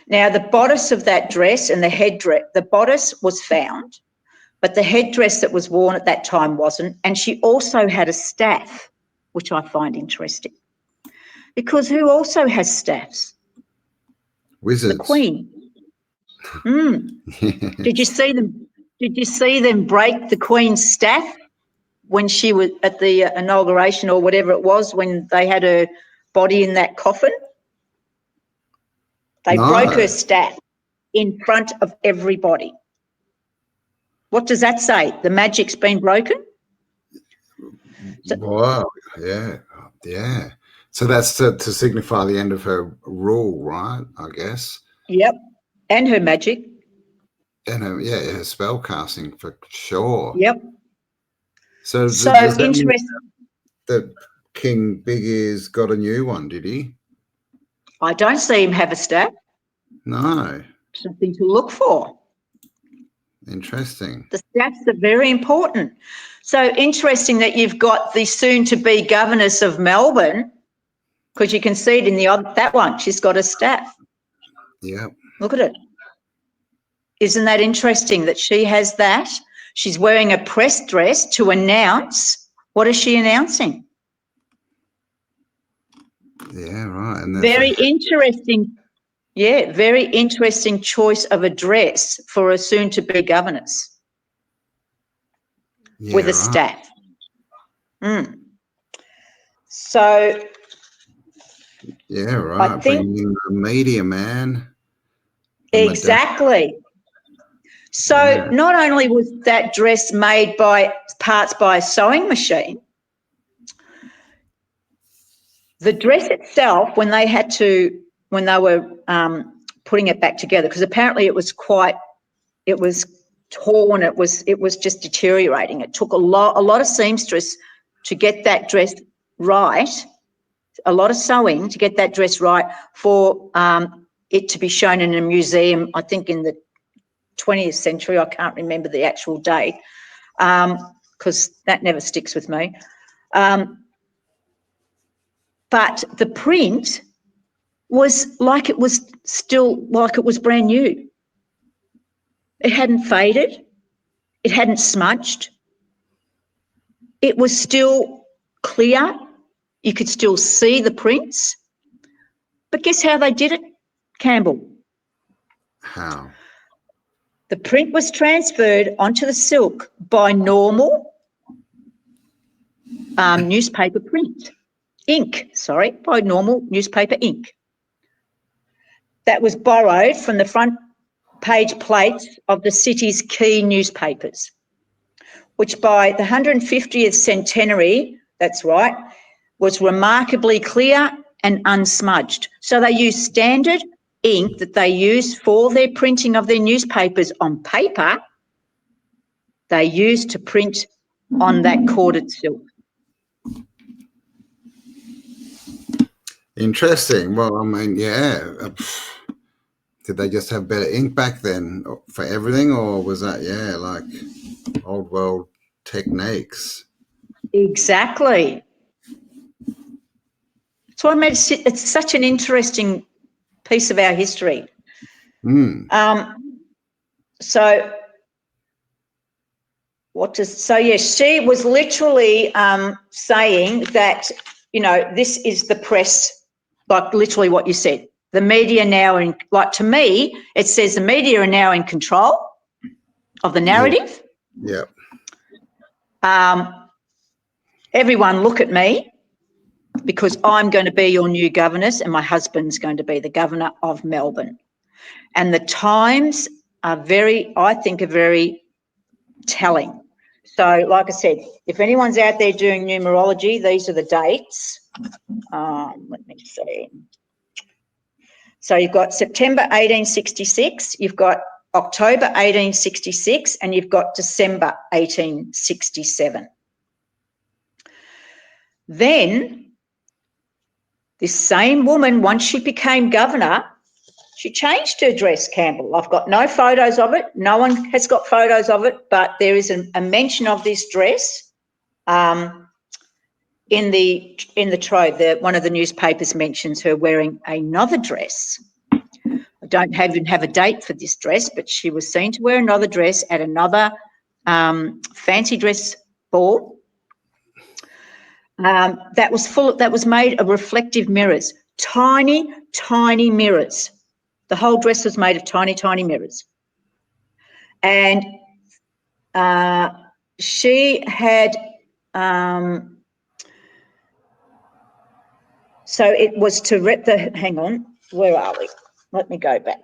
Now, the bodice of that dress and the headdress, the bodice was found, but the headdress that was worn at that time wasn't. And she also had a staff, which I find interesting. Because who also has staffs? Wizards. The Queen. Did you see them? Did you see them break the Queen's staff when she was at the inauguration or whatever it was, when they had her body in that coffin? They broke her staff in front of everybody. What does that say? The magic's been broken? Wow. Yeah. Yeah. So that's to signify the end of her rule, right? I guess. Yep. And her magic. And her spell casting for sure. Yep. So does that mean that King Big Ears got a new one, did he? I don't see him have a staff. No. Something to look for. Interesting. The staffs are very important. So interesting that you've got the soon-to-be governess of Melbourne, because you can see it in that one. She's got a staff. Yeah. Look at it. Isn't that interesting that she has that? She's wearing a press dress to announce. What is she announcing? Yeah, right. And very interesting. Yeah, very interesting choice of a dress for a soon-to-be governess with a staff. So, yeah, right. I think bringing the media, man. Exactly. So not only was that dress made by parts by a sewing machine, the dress itself, when they were putting it back together, because apparently it was torn, it was just deteriorating. It took a lot of seamstress to get that dress right, a lot of sewing to get that dress right for it to be shown in a museum, I think in the 20th century. I can't remember the actual date because that never sticks with me. But the print was like it was brand new. It hadn't faded. It hadn't smudged. It was still clear. You could still see the prints. But guess how they did it, Campbell? How? The print was transferred onto the silk by normal newspaper print, by normal newspaper ink. That was borrowed from the front page plates of the city's key newspapers, which by the 150th centenary, that's right, was remarkably clear and unsmudged. So they used standard ink that they used for their printing of their newspapers on paper, they used to print on that corded silk. Interesting. Well, I mean, yeah. Did they just have better ink back then for everything, or was that, yeah, like old world techniques? Exactly. That's why it's such an interesting piece of our history. So yes, she was literally saying that, you know, this is the press, like literally what you said. The media now, to me, it says the media are now in control of the narrative. Yeah. Everyone look at me, because I'm going to be your new governess and my husband's going to be the governor of Melbourne. And the times are very telling. So, like I said, if anyone's out there doing numerology, these are the dates. Let me see. So you've got September 1866, you've got October 1866, and you've got December 1867. Then this same woman, once she became governor, she changed her dress, Campbell. I've got no photos of it. No one has got photos of it, but there is a mention of this dress in the Trove. One of the newspapers mentions her wearing another dress. I don't even have a date for this dress, but she was seen to wear another dress at another fancy dress ball. That was made of reflective mirrors, tiny, tiny mirrors. The whole dress was made of tiny, tiny mirrors. And she had, so it was to hang on, where are we? Let me go back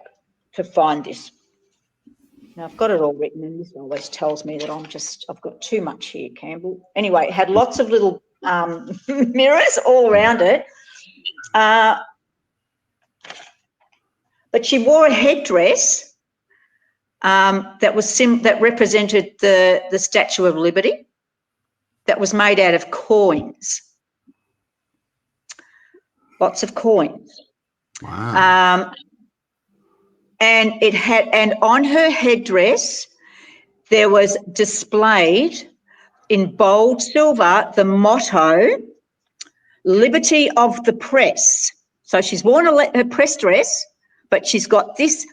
to find this. Now, I've got it all written, and this always tells me that I've got too much here, Campbell. Anyway, it had lots of little mirrors all around it. But she wore a headdress that represented the Statue of Liberty, that was made out of coins, lots of coins. Wow. And on her headdress there was displayed in bold silver the motto, "Liberty of the Press." So she's worn her press dress, but she's got this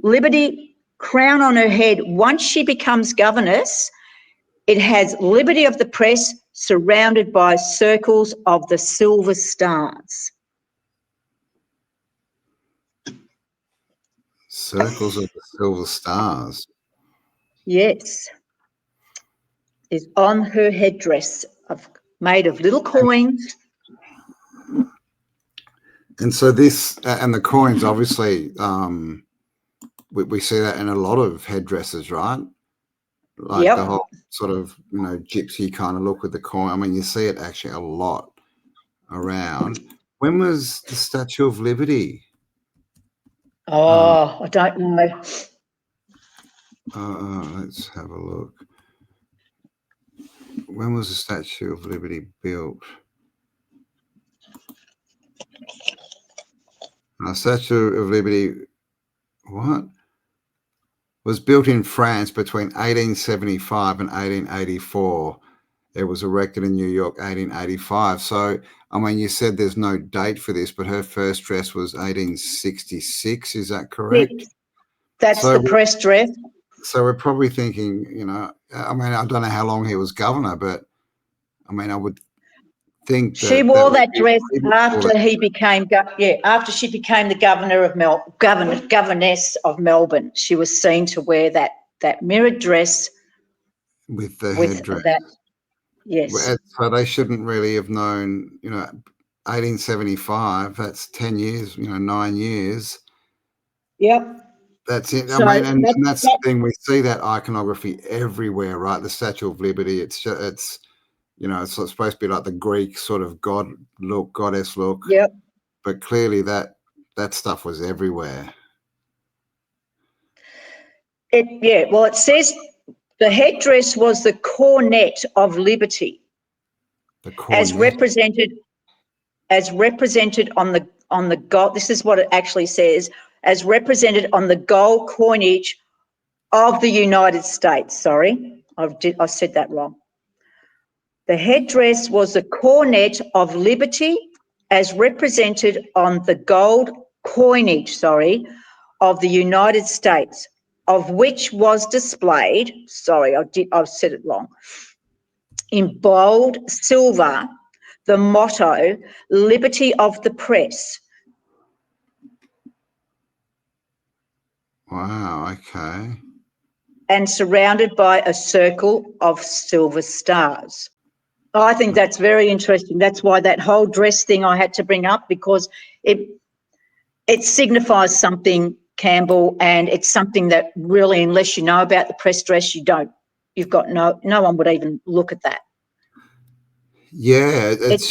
Liberty crown on her head. Once she becomes governess, it has "Liberty of the Press" surrounded by circles of the silver stars. Circles of the silver stars. Yes. Is on her headdress, made of little coins. And so this, and the coins, obviously, we see that in a lot of headdresses, right? Like the whole sort of, gypsy kind of look with the coin. I mean, you see it actually a lot around. When was the Statue of Liberty? I don't know. Let's have a look. When was the Statue of Liberty built? Statue of Liberty, what? Was built in France between 1875 and 1884. It was erected in New York, 1885. So, I mean, you said there's no date for this, but her first dress was 1866. Is that correct? Yes. That's the press dress. So we're probably thinking, I mean, I don't know how long he was governor, but I mean, I would think that she wore that dress after he became, after she became the governess of Melbourne. She was seen to wear that mirrored dress with the headdress. Yes. So they shouldn't really have known, 1875, that's 10 years, 9 years. Yep. That's it. I So mean, and that's the that thing. We see that iconography everywhere, right? The Statue of Liberty. It's it's supposed to be like the Greek sort of god look, goddess look, yep. but clearly that stuff was everywhere. Well, it says the headdress was the cornet of liberty, The as cornet. represented on the gold. This is what it actually says, as represented on the gold coinage of the United States. Sorry, I said that wrong. The headdress was the cornet of liberty, as represented on the gold coinage, of the United States, of which was displayed, I've said it wrong, in bold silver, the motto, liberty of the press. Wow. Okay. And surrounded by a circle of silver stars. I think that's very interesting. That's why that whole dress thing I had to bring up, because it signifies something, Campbell, and it's something that really, unless you know about the press dress, you've got no one would even look at that. Yeah, it's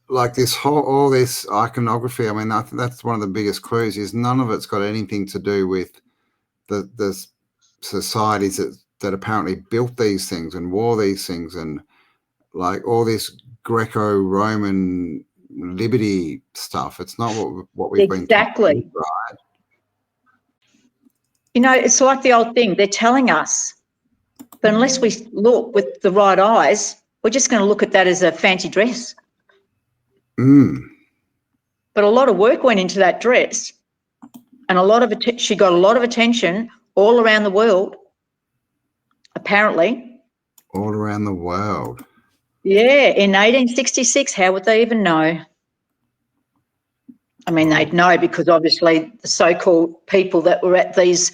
like all this iconography. I mean, I think that's one of the biggest clues is none of it's got anything to do with the societies that apparently built these things and wore these things, and like all this Greco-Roman liberty stuff. It's not what we've been told. Exactly. Right? It's like the old thing. They're telling us that unless we look with the right eyes, we're just going to look at that as a fancy dress. But a lot of work went into that dress, and she got a lot of attention all around the world, apparently. All around the world. Yeah, in 1866, how would they even know? I mean, they'd know because obviously the so-called people that were at these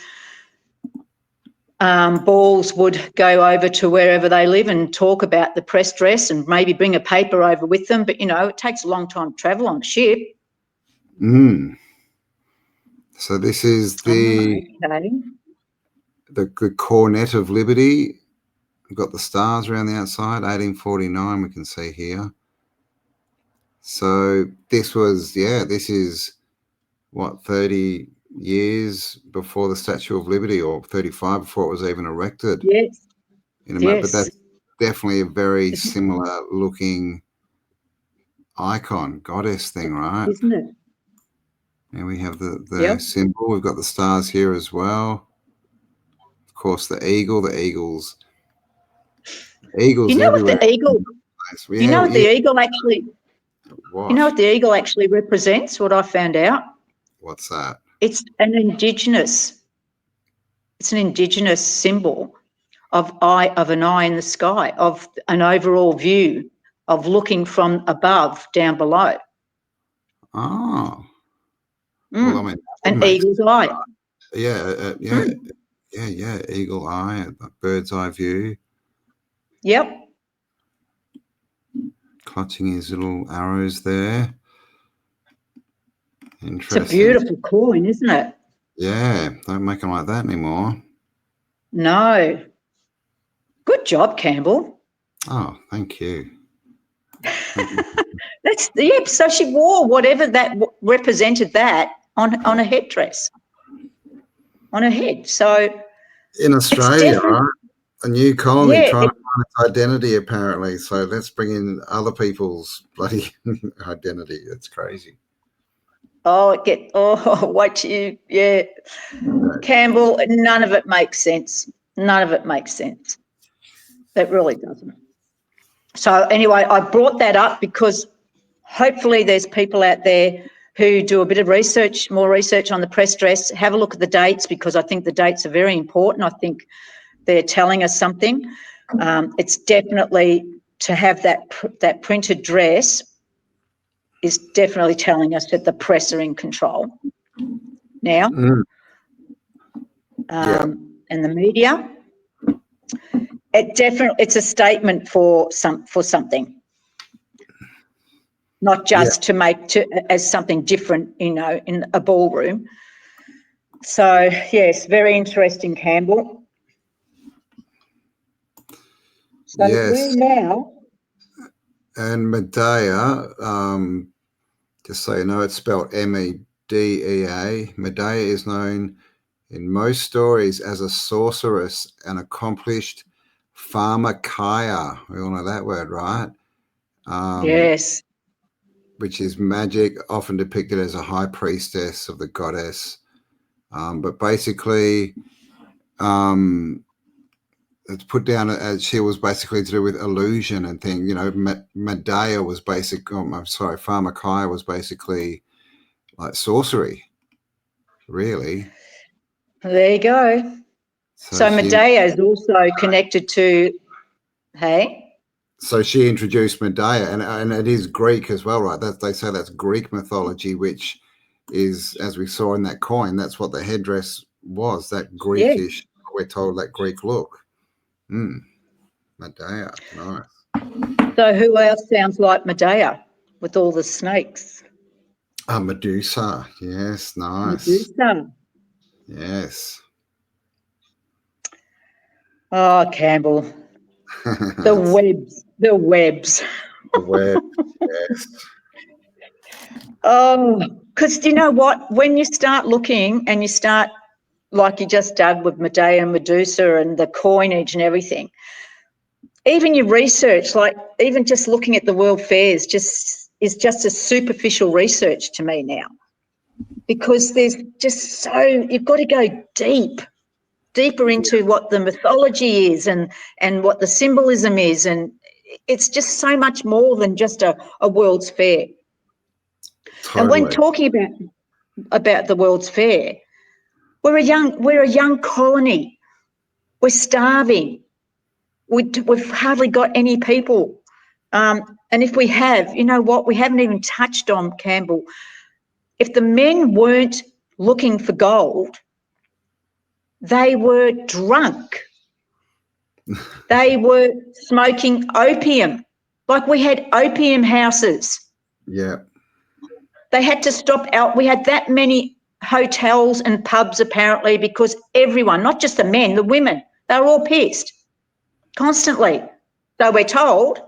balls would go over to wherever they live and talk about the press dress and maybe bring a paper over with them. But, it takes a long time to travel on a ship. So this is the cornet of liberty. We've got the stars around the outside, 1849, we can see here. So this is what, 30 years before the Statue of Liberty, or 35 before it was even erected. Yes. But that's definitely a very similar looking icon, goddess thing, right? Isn't it? And we have the symbol. We've got the stars here as well. Of course, the eagles everywhere. What the eagle, what the eagle actually, what the eagle actually represents, what I found out? What's that? It's an indigenous symbol of an eye in the sky, of an overall view of looking from above down below. Oh. Well, I mean, an eagle's eye. Yeah, eagle eye, bird's eye view. Yep. Clutching his little arrows there. Interesting. It's a beautiful coin, isn't it? Yeah, don't make them like that anymore. No. Good job, Campbell. Oh, thank you. So she wore whatever that represented that on a headdress, on her head. So in Australia, right? A new colony trying to find its identity, apparently. So let's bring in other people's bloody identity. It's crazy. Campbell, none of it makes sense. None of it makes sense. It really doesn't. So anyway, I brought that up because hopefully there's people out there who do a bit of research, more research on the press dress. Have a look at the dates, because I think the dates are very important. I think they're telling us something. It's definitely, to have that printed dress is definitely telling us that the press are in control now. And the media. it's a statement for something, not Yeah. just as something different, in a ballroom. So yes, very interesting, Campbell. So we're Yes. now. And Medea, just so you know, it's spelled Medea. Medea is known in most stories as a sorceress, an accomplished pharmakia. We all know that word, right? Yes. Which is magic, often depicted as a high priestess of the goddess. But basically, it's put down as she was basically to do with illusion and thing. Medea was pharmakia was basically like sorcery, really. There you go. So Medea is also connected to, hey? So she introduced Medea, and it is Greek as well, right? They say that's Greek mythology, which is, as we saw in that coin, that's what the headdress was, that Greekish, Yes. we're told, that Greek look. Medea, nice. So who else sounds like Medea with all the snakes? Medusa, yes, nice. Medusa. Yes. Oh, Campbell. The webs. The webs. The web, yes. Oh, because you know what? When you start looking and you start, like you just did with Medea and Medusa and the coinage and everything, even your research, like even just looking at the world fairs, is just a superficial research to me now, because there's just you've got to go deeper into what the mythology is and what the symbolism is, and it's just so much more than just a World's Fair. Totally. And when talking about the World's Fair, we're a young colony. We're starving. We've hardly got any people. And if we have, you know what, we haven't even touched on, Campbell. If the men weren't looking for gold, they were drunk. They were smoking opium. Like, we had opium houses. Yeah. They had to stop out. We had that many hotels and pubs, apparently, because everyone, not just the men, the women, they were all pissed constantly. So we're told.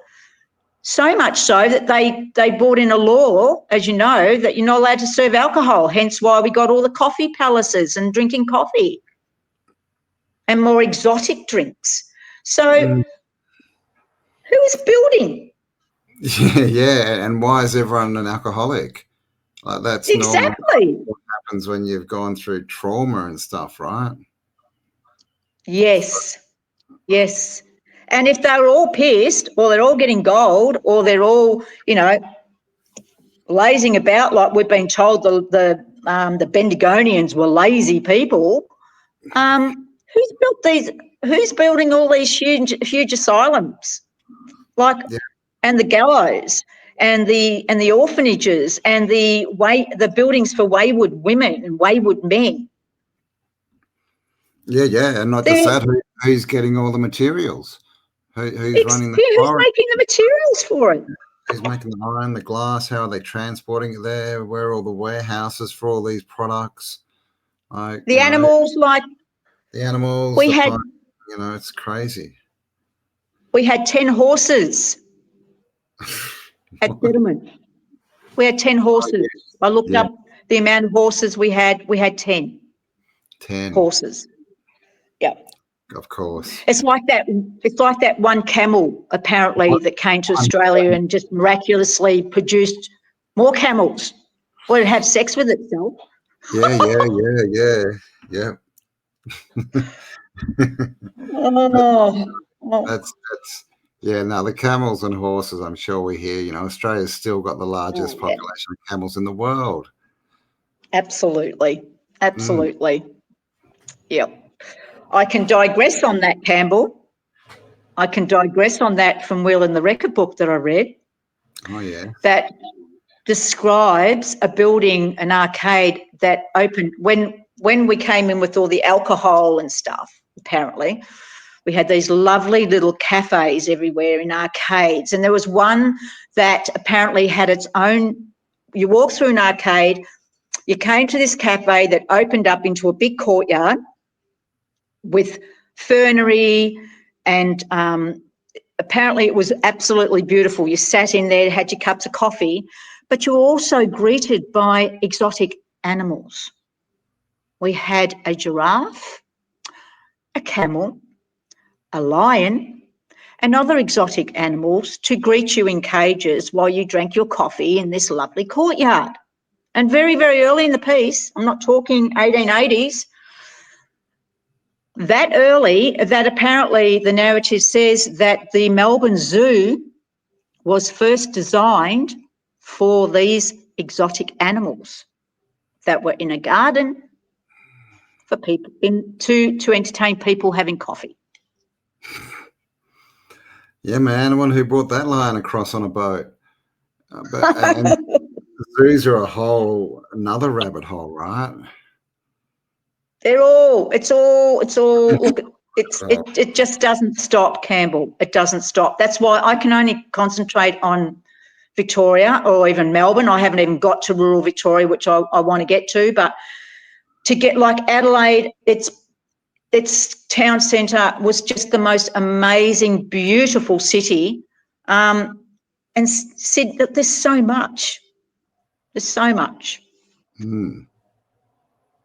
So much so that they brought in a law, as you know, that you're not allowed to serve alcohol, hence why we got all the coffee palaces and drinking coffee and more exotic drinks. So who is building? Yeah, and why is everyone an alcoholic? Like, that's normally what happens when you've gone through trauma and stuff, right? Yes. And if they're all pissed, or they're all getting gold, or they're all, lazing about, like we've been told the Bendigonians were lazy people, who's built these? Who's building all these huge asylums, and the gallows, and the orphanages, and the buildings for wayward women and wayward men? Yeah, and not just that, who's getting all the materials? Who's running the who's making the materials for it? Who's making the iron, the glass? How are they transporting it there? Where are all the warehouses for all these products? The animals, the animals, it's crazy. We had 10 horses at settlement. We had 10 horses. I looked up the amount of horses we had. We had 10. 10 horses. Yeah. Of course. It's like that one camel, apparently, that came to Australia and just miraculously produced more camels. Well, it'd have sex with itself. Yeah. That's the camels and horses, I'm sure we hear, Australia's still got the largest population of camels in the world. Absolutely. Yep. I can digress on that, Campbell. I can digress on that from Wheel in the Record book that I read. Oh, yeah. That describes a building, an arcade, that opened when we came in with all the alcohol and stuff, apparently. We had these lovely little cafes everywhere in arcades. And there was one that apparently had its own, you walk through an arcade, you came to this cafe that opened up into a big courtyard with fernery, and apparently it was absolutely beautiful. You sat in there, had your cups of coffee, but you were also greeted by exotic animals. We had a giraffe, a camel, a lion, and other exotic animals to greet you in cages while you drank your coffee in this lovely courtyard. And very, very early in the piece, I'm not talking 1880s, that early, that apparently the narrative says that the Melbourne Zoo was first designed for these exotic animals that were in a garden for people to entertain people having coffee. Yeah, man. I wonder who brought that lion across on a boat. And zoos are another rabbit hole, right? It's all, look, it just doesn't stop, Campbell. It doesn't stop. That's why I can only concentrate on Victoria or even Melbourne. I haven't even got to rural Victoria, which I want to get to, but to get like Adelaide, its town centre was just the most amazing, beautiful city. And Sid, there's so much. There's so much. Mm.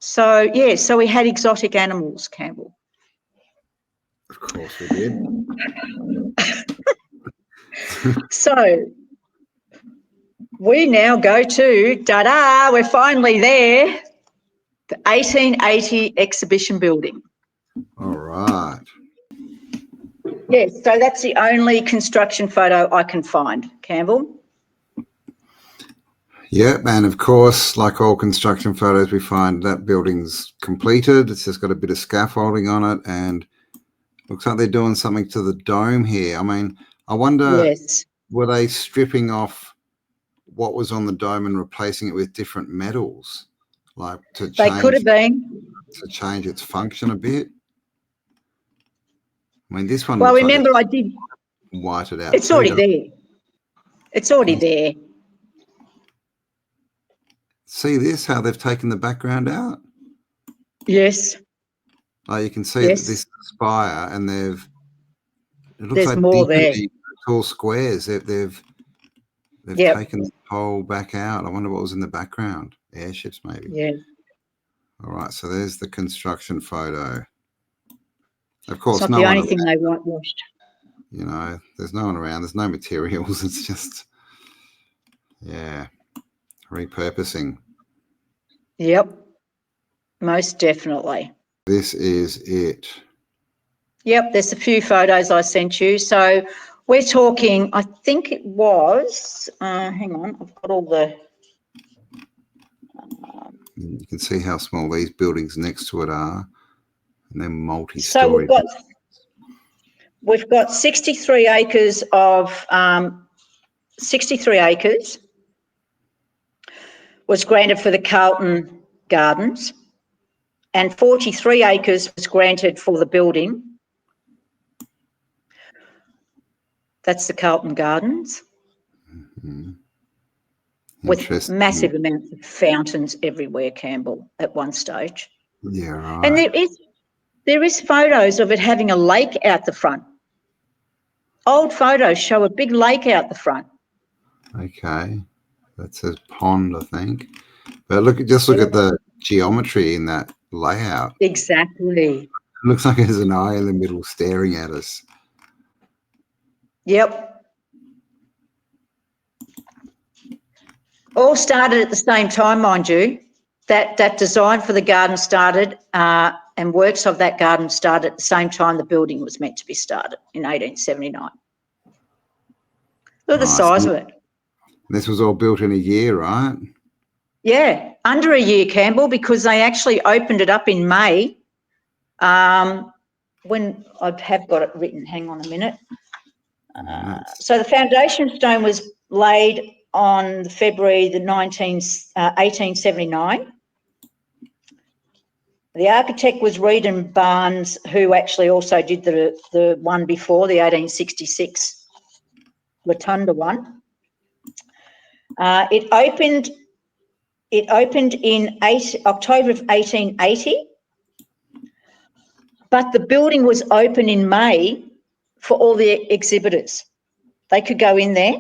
So, yeah, so we had exotic animals, Campbell. Of course we did. So we now go to, ta-da, we're finally there, the 1880 exhibition building. All right. Yes, so that's the only construction photo I can find, Campbell. Yeah, and of course, like all construction photos, we find that building's completed. It's just got a bit of scaffolding on it, and looks like they're doing something to the dome here. I mean, I wonder, Yes. were they stripping off what was on the dome and replacing it with different metals, like to They could have been. change its function a bit? I mean, this one Well, looks remember, like I did. whited out. It's already there. It's already there. See this, how they've taken the background out? Yes. You can see Yes. this spire, and it looks There's like more there. tall squares. They've Yep. taken the whole back out. I wonder what was in the background. Airships, maybe. Yeah. All right, so there's the construction photo. Of course, It's not the only thing they whitewashed. You know, there's no one around. There's no materials. It's just, yeah, repurposing. Yep, most definitely. This is it. Yep, there's a few photos I sent you. So we're talking, I think it was, hang on, I've got all the... You can see how small these buildings next to it are, and they're multi-story. So we've got 63 acres of 63 acres was granted for the Carlton Gardens, and 43 acres was granted for the building. That's the Carlton Gardens. Mm-hmm. With massive amounts of fountains everywhere, Campbell, at one stage. Yeah, right. And there is photos of it having a lake out the front. Old photos show a big lake out the front. Okay, that says pond, I think. But just look at the geometry in that layout. Exactly. It looks like there's an eye in the middle staring at us. Yep. All started at the same time, mind you. That design for the garden started and works of that garden started at the same time the building was meant to be started in 1879. Look at the size of it. This was all built in a year, right? Yeah, under a year, Campbell, because they actually opened it up in May. When I have got it written, hang on a minute. So the foundation stone was laid on February the 1879. The architect was Reed and Barnes, who actually also did the one before, the 1866 rotunda one. It opened in October of 1880, but the building was open in May for all the exhibitors. They could go in there.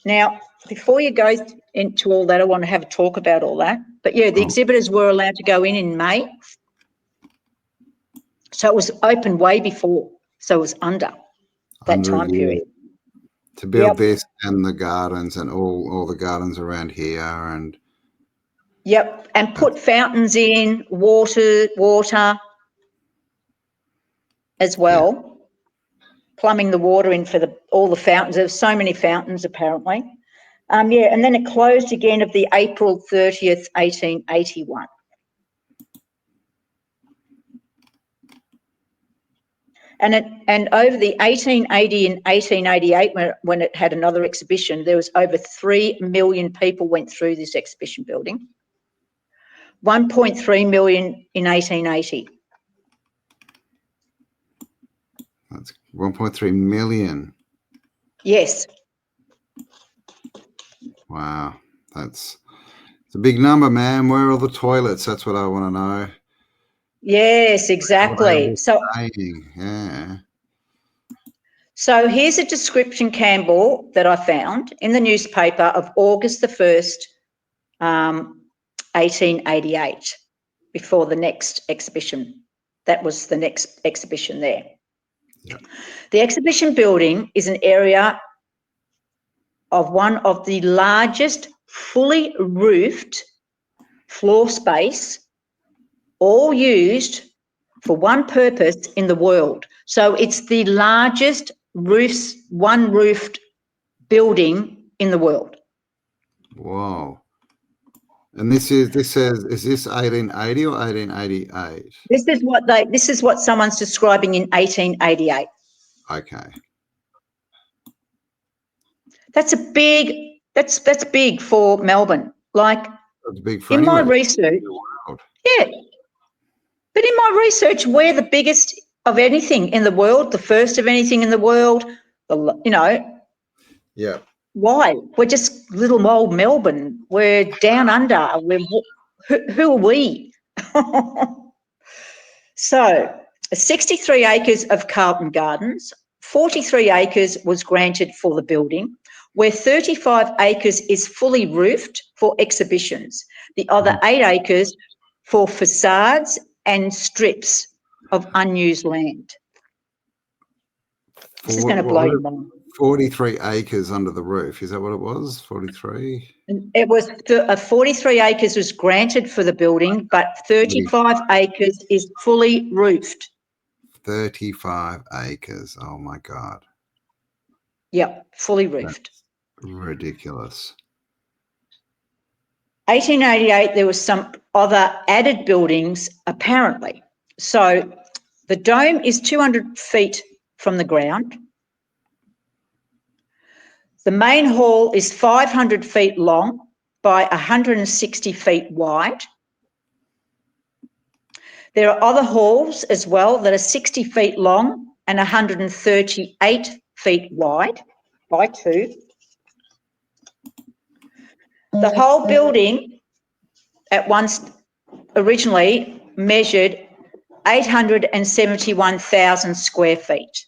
Now, before you go into all that, I want to have a talk about all that. But yeah, the exhibitors were allowed to go in May. So it was open way before. So it was under that time period. To build this and the gardens and all the gardens around here and and put fountains in, water as well, plumbing the water in for all the fountains. There's so many fountains apparently. And then it closed again of the April 30th, 1881. And over the 1880 and 1888, when it had another exhibition, there was over 3 million people went through this exhibition building. 1.3 million in 1880. That's 1.3 million. Yes. Wow, it's a big number, man. Where are all the toilets? That's what I want to know. Yes, exactly. So here's a description, Campbell, that I found in the newspaper of August the 1st, 1888, before the next exhibition. That was the next exhibition there. Yeah. The exhibition building is an area of one of the largest fully roofed floor space, all used for one purpose in the world. So it's the largest one-roofed building in the world. Wow. And this says, is this 1880 or 1888? This is what someone's describing in 1888. Okay. That's big for Melbourne. Like, that's big for in my anywhere. research, but in my research, we're the biggest of anything in the world, the first of anything in the world. Yeah. Why? We're just little old Melbourne. We're down under. Who are we? So, 63 acres of Carlton Gardens, 43 acres was granted for the building, where 35 acres is fully roofed for exhibitions. The other 8 acres for facades and strips of unused land. This is going to blow your mind. 43 acres under the roof. Is that what it was? 43? It was 43 acres was granted for the building, but 35 acres is fully roofed. 35 acres. Oh my God. Yep, fully roofed. That's ridiculous. 1888, there was some other added buildings, apparently. So the dome is 200 feet from the ground. The main hall is 500 feet long by 160 feet wide. There are other halls as well that are 60 feet long and 138 feet wide by 2. The whole building at once originally measured 871,000 square feet.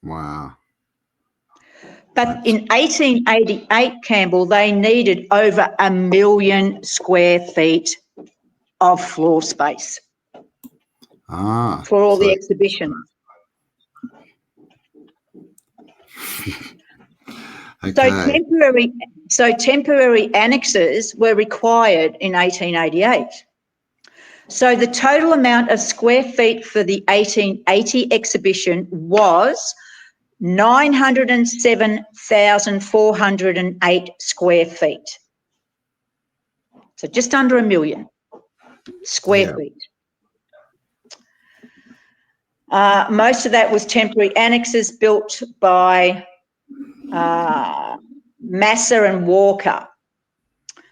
Wow. But in 1888, Campbell, they needed over 1 million square feet of floor space for all the exhibitions. Okay. So temporary annexes were required in 1888. So the total amount of square feet for the 1880 exhibition was 907,408 square feet. So just under 1 million square feet. Most of that was temporary annexes built by Masser and Walker.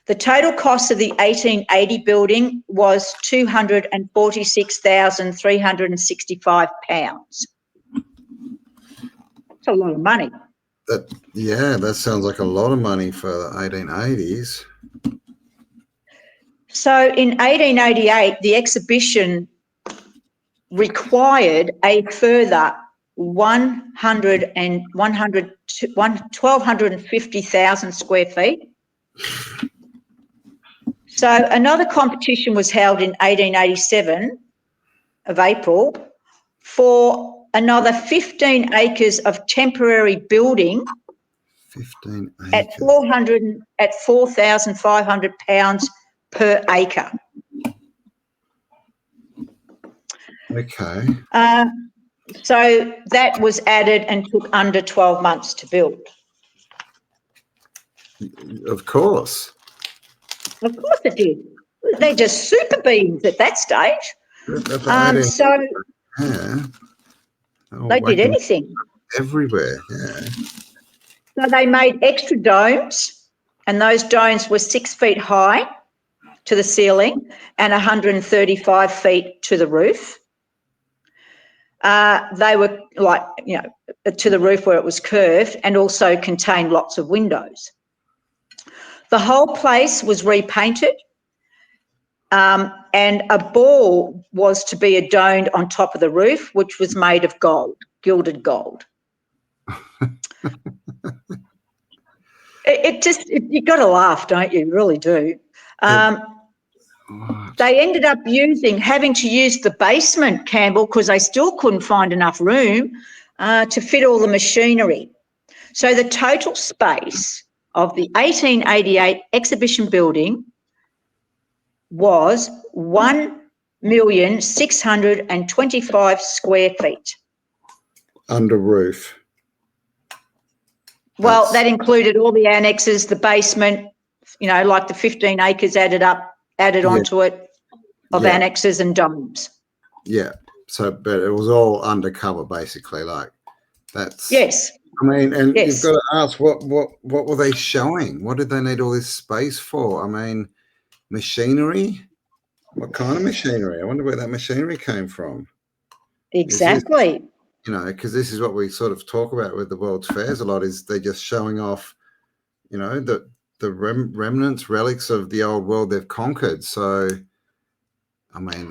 The total cost of the 1880 building was £246,365. That's a lot of money. That sounds like a lot of money for the 1880s. So in 1888, the exhibition required a further 1,250,000 square feet. So another competition was held in 1887 of April for another 15 acres of temporary building 15 at acres. at £4,500 per acre. Okay. So that was added and took under 12 months to build. Of course. Of course it did. They're just super beans at that stage. So they did anything. Everywhere, yeah. So they made extra domes, and those domes were 6 feet high to the ceiling and 135 feet to the roof. They were like, to the roof where it was curved, and also contained lots of windows. The whole place was repainted, and a ball was to be adorned on top of the roof, which was made of gold, gilded gold. You got to laugh, don't you? You really do. They ended up having to use the basement, Campbell, because they still couldn't find enough room to fit all the machinery. So the total space of the 1888 exhibition building was 1,625,000 square feet. Under roof. Well, that included all the annexes, the basement, like the 15 acres added onto it of annexes and domes. Yeah. So, but it was all undercover, basically. Like that's. Yes. I mean, and you've got to ask, what were they showing? What did they need all this space for? I mean, machinery. What kind of machinery? I wonder where that machinery came from. Exactly. Because this is what we sort of talk about with the World's Fairs a lot, is they're just showing off, the remnants, relics of the old world they've conquered. So, I mean,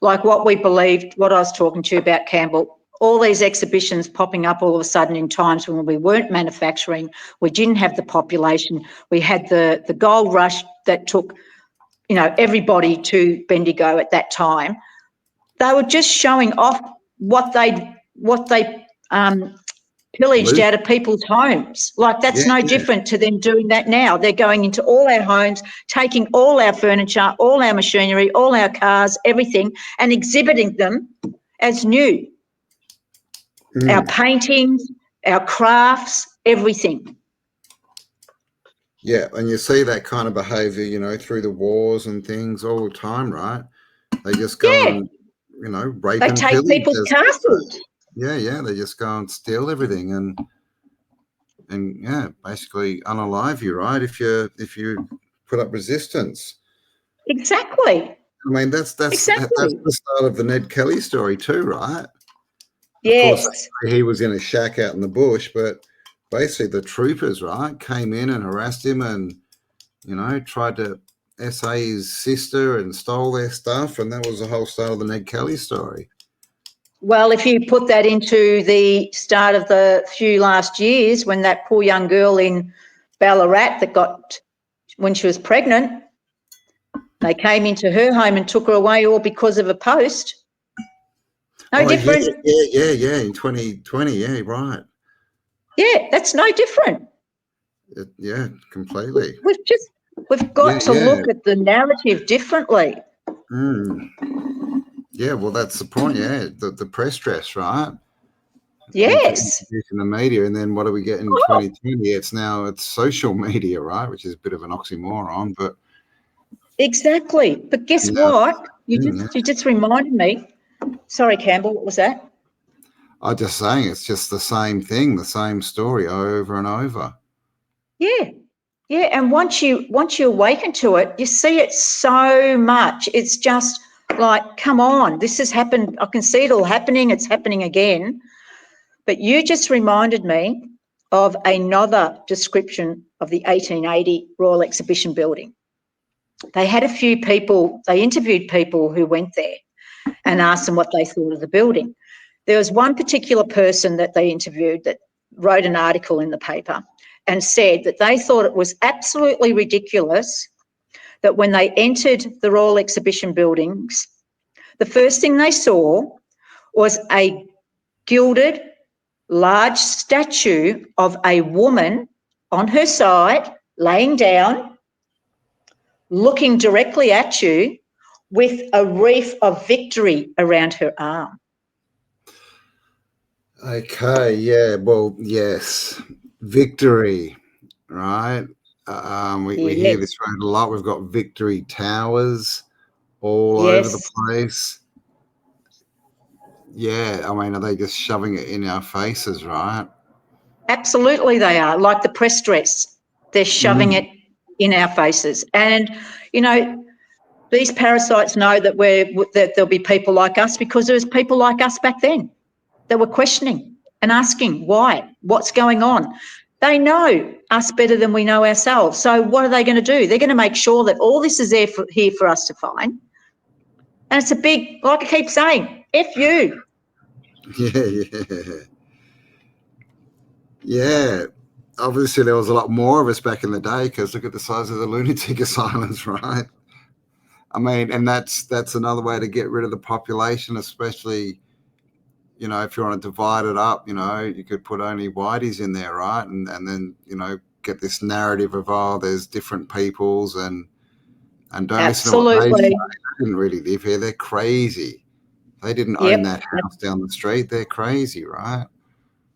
like what we believed, what I was talking to you about, Campbell, all these exhibitions popping up all of a sudden in times when we weren't manufacturing, we didn't have the population, we had the gold rush that took, everybody to Bendigo at that time. They were just showing off what they pillaged out of people's homes. Like that's no different to them doing that now. They're going into all our homes, taking all our furniture, all our machinery, all our cars, everything, and exhibiting them as new. Our paintings, our crafts, everything. Yeah, and you see that kind of behaviour, through the wars and things all the time, right? They just go and, rape and pillage. They take people's castles. Yeah, they just go and steal everything and basically unalive you, right? If you put up resistance. Exactly. I mean, that's the start of the Ned Kelly story too, right? Yes. Of course, he was in a shack out in the bush, but basically the troopers, right, came in and harassed him and, tried to SA his sister and stole their stuff, and that was the whole start of the Ned Kelly story. Well, if you put that into the start of the few last years, when that poor young girl in Ballarat when she was pregnant, they came into her home and took her away all because of a post. No different. Yeah, in 2020, right. Yeah, that's no different. Yeah, completely. We've got to look at the narrative differently. Yeah, well, that's the point. Yeah, the press dress, right? Yes. In the media, and then what do we get in 2020? It's social media, right? Which is a bit of an oxymoron, but exactly. But guess what? You just reminded me. Sorry, Campbell. What was that? I'm just saying, it's just the same thing, the same story over and over. Yeah. Yeah, and once you awaken to it, you see it so much. It's just like, come on, this has happened. I can see it all happening. It's happening again. But you just reminded me of another description of the 1880 Royal Exhibition Building. They had a few people, they interviewed people who went there and asked them what they thought of the building. There was one particular person that they interviewed that wrote an article in the paper and said that they thought it was absolutely ridiculous that when they entered the Royal Exhibition buildings, the first thing they saw was a gilded, large statue of a woman on her side, laying down, looking directly at you with a wreath of victory around her arm. Okay, yeah, well, yes, victory, right? We hear Yes, this phrase a lot. We've got victory towers all over the yes, place. Yeah, I mean, are they just shoving it in our faces, right? absolutely they are. Like the press dress, they're shoving it in our faces. And, you know, these parasites know that that there'll be people like us because there was people like us back then that were questioning and asking why, what's going on. They know us better than we know ourselves. So what are they going to do? They're going to make sure that all this is here for us to find. And it's a big, like I keep saying, F you. Yeah. Yeah. Obviously, there was a lot more of us back in the day because look at the size of the lunatic asylums, right? I mean, and that's another way to get rid of the population, especially, you know, if you want to divide it up, you know, you could put only whiteys in there, right? And then, you know, get this narrative of, oh, there's different peoples and don't listen to what they say. Absolutely. They didn't really live here. They're crazy. They didn't own Yep. that house down the street. They're crazy, right?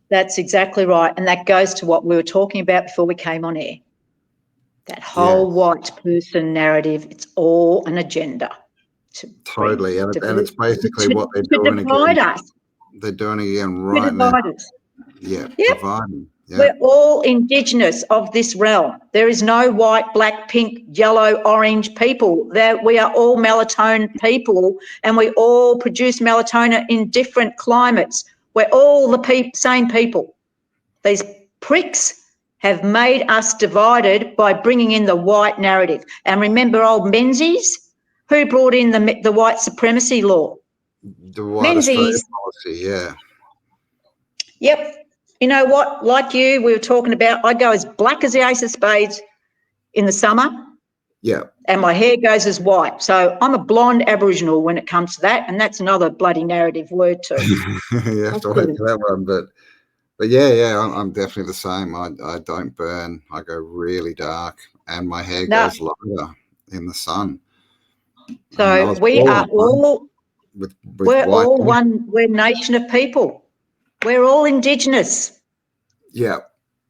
That's exactly right. And that goes to what we were talking about before we came on air. That Yeah, whole white person narrative, it's all an agenda to bring totally. And it's basically what they're to doing divide again. us, They're doing it again to right now. divide us. Yeah, Yep. dividing. Yeah, We're all Indigenous of this realm. There is no white, black, pink, yellow, orange people. We are all melatonin people, and we all produce melatonin in different climates. We're all the same people. These pricks have made us divided by bringing in the white narrative. And remember old Menzies? Who brought in the white supremacy law? the white Australia Menzies. policy. Yeah, Yep. You know what? Like you, we were talking about, I go as black as the ace of spades in the summer, yeah. and my hair goes as white. So I'm a blonde Aboriginal when it comes to that, and that's another bloody narrative word too. You have to wait for that one, but yeah, I'm definitely the same. I don't burn. I go really dark, and my hair No, goes lighter in the sun. And I so was we born are all, with we're white all hair. one, we're a nation of people. We're all Indigenous. Yeah,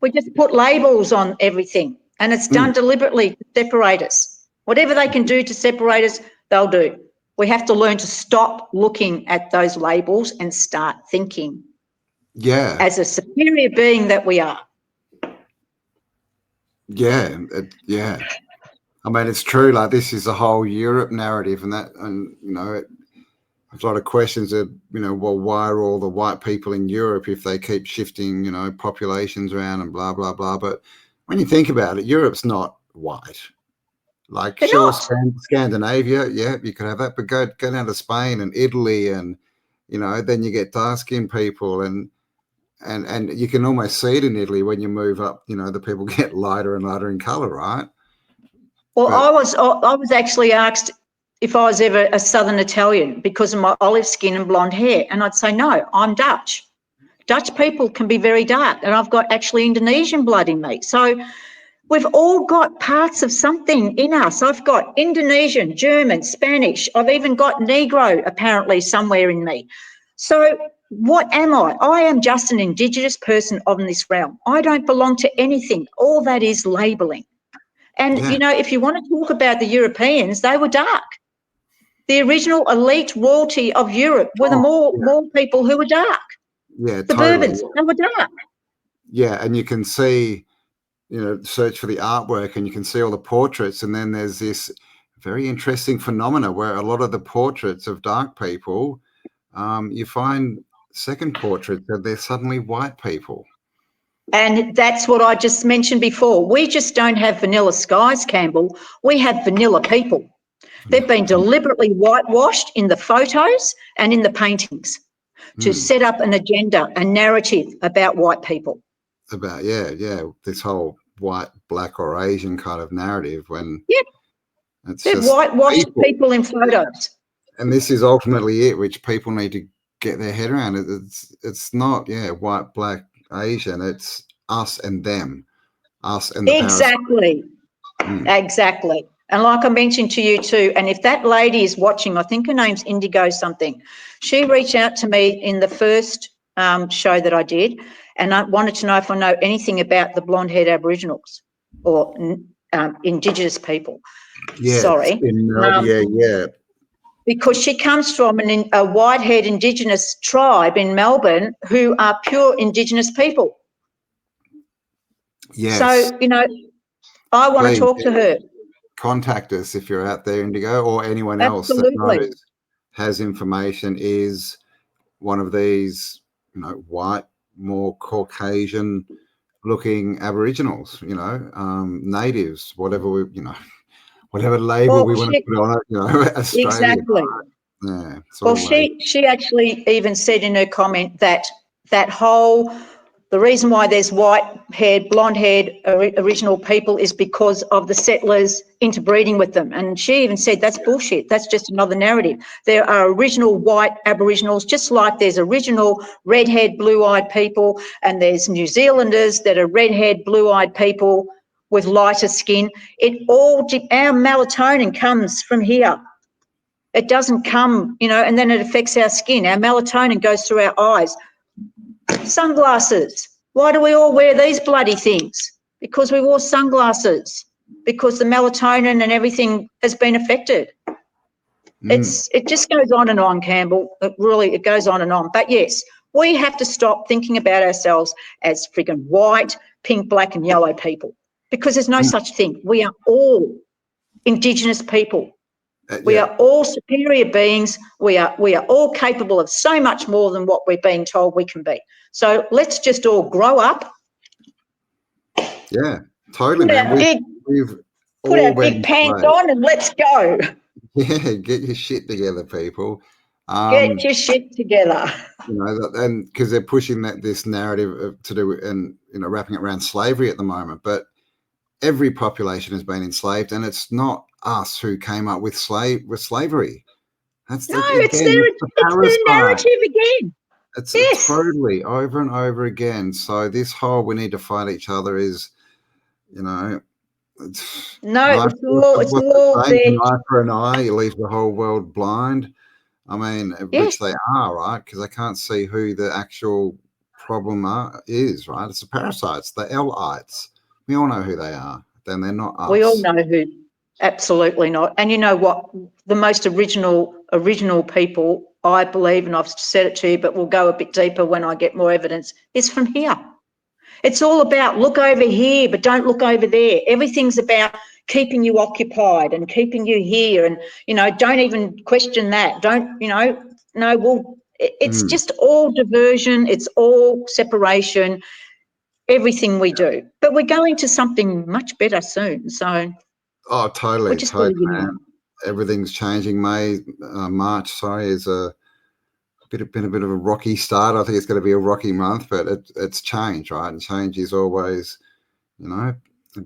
We just put labels on everything, and it's done deliberately to separate us. Whatever they can do to separate us, they'll do. We have to learn to stop looking at those labels and start thinking yeah, as a superior being that we are. yeah, yeah. I mean, it's true. Like this is a whole Europe narrative, and you know, there's a lot of questions that, you know, well, why are all the white people in Europe if they keep shifting, you know, populations around and blah, blah, blah. But when you think about it, Europe's not white. Like, They're sure, not. Scandinavia, yeah, you could have that, but go down to Spain and Italy and, you know, then you get dark-skinned people and you can almost see it in Italy when you move up, you know, the people get lighter and lighter in color, right? Well, But I was actually asked if I was ever a Southern Italian because of my olive skin and blonde hair, and I'd say no, I'm Dutch. Dutch people can be very dark, and I've got actually Indonesian blood in me. So we've all got parts of something in us. I've got Indonesian, German, Spanish. I've even got Negro apparently somewhere in me. So what am I? I am just an Indigenous person of this realm. I don't belong to anything. All that is labelling. And, yeah, you know, if you want to talk about the Europeans, they were dark. The original elite royalty of Europe were the oh, more people who were dark. yeah, The totally. Bourbons, they were dark. Yeah, and you can see search for the artwork and you can see all the portraits, and then there's this very interesting phenomena where a lot of the portraits of dark people, you find second portraits that they're suddenly white people. And that's what I just mentioned before. We just don't have vanilla skies, Campbell. We have vanilla people. They've been deliberately whitewashed in the photos and in the paintings to set up an agenda, a narrative about white people. About, this whole white, black or Asian kind of narrative when they've whitewashed people in photos. And this is ultimately it, which people need to get their head around. It's not, white, black, Asian. It's us and them, us and the exactly, exactly. And like I mentioned to you too, and if that lady is watching, I think her name's Indigo something. She reached out to me in the first show that I did, and I wanted to know if I know anything about the blonde-haired Aboriginals or Indigenous people. Yeah, sorry. Because she comes from a white-haired Indigenous tribe in Melbourne who are pure Indigenous people. Yes. So, I want to talk to her. Contact us if you're out there, Indigo, or anyone else that knows, has information, is one of these, white, more Caucasian looking Aboriginals, natives, whatever whatever label we want to put on it, Australian. Exactly. Yeah. Well, she actually even said in her comment that the reason why there's white-haired, blonde-haired original people is because of the settlers interbreeding with them. And she even said that's bullshit. That's just another narrative. There are original white Aboriginals, just like there's original red-haired, blue-eyed people, and there's New Zealanders that are red-haired, blue-eyed people with lighter skin. Our melatonin comes from here. It doesn't come, and then it affects our skin. Our melatonin goes through our eyes. Sunglasses. Why do we all wear these bloody things? Because we wore sunglasses, because the melatonin and everything has been affected. It just goes on and on, Campbell. It goes on and on. But yes, we have to stop thinking about ourselves as friggin' white, pink, black and yellow people, because there's no such thing. We are all Indigenous people. We are all superior beings. We are all capable of so much more than what we're being told we can be. So let's just all grow up. Yeah, totally, Put our big pants on and let's go. Yeah, get your shit together, people. Get your shit together. And because they're pushing this narrative to do and wrapping it around slavery at the moment, but every population has been enslaved, and it's not us who came up with slavery. It's their narrative again. It's totally over and over again. So this whole we need to fight each other is, it's all there. An eye for an eye, it leaves the whole world blind. I mean, which they are, right? Because they can't see who the actual problem is, right? It's the parasites, the L-ites. We all know who they are. Then they're not us. We all know who. Absolutely not. And you know what? The most original people, I believe, and I've said it to you, but we'll go a bit deeper when I get more evidence, is from here. It's all about look over here, but don't look over there. Everything's about keeping you occupied and keeping you here, and don't even question that. It's just all diversion. It's all separation. Everything we do, but we're going to something much better soon. So, totally. Everything's changing. March, is been a bit of a rocky start. I think it's going to be a rocky month, but it's change, right? And change is always, a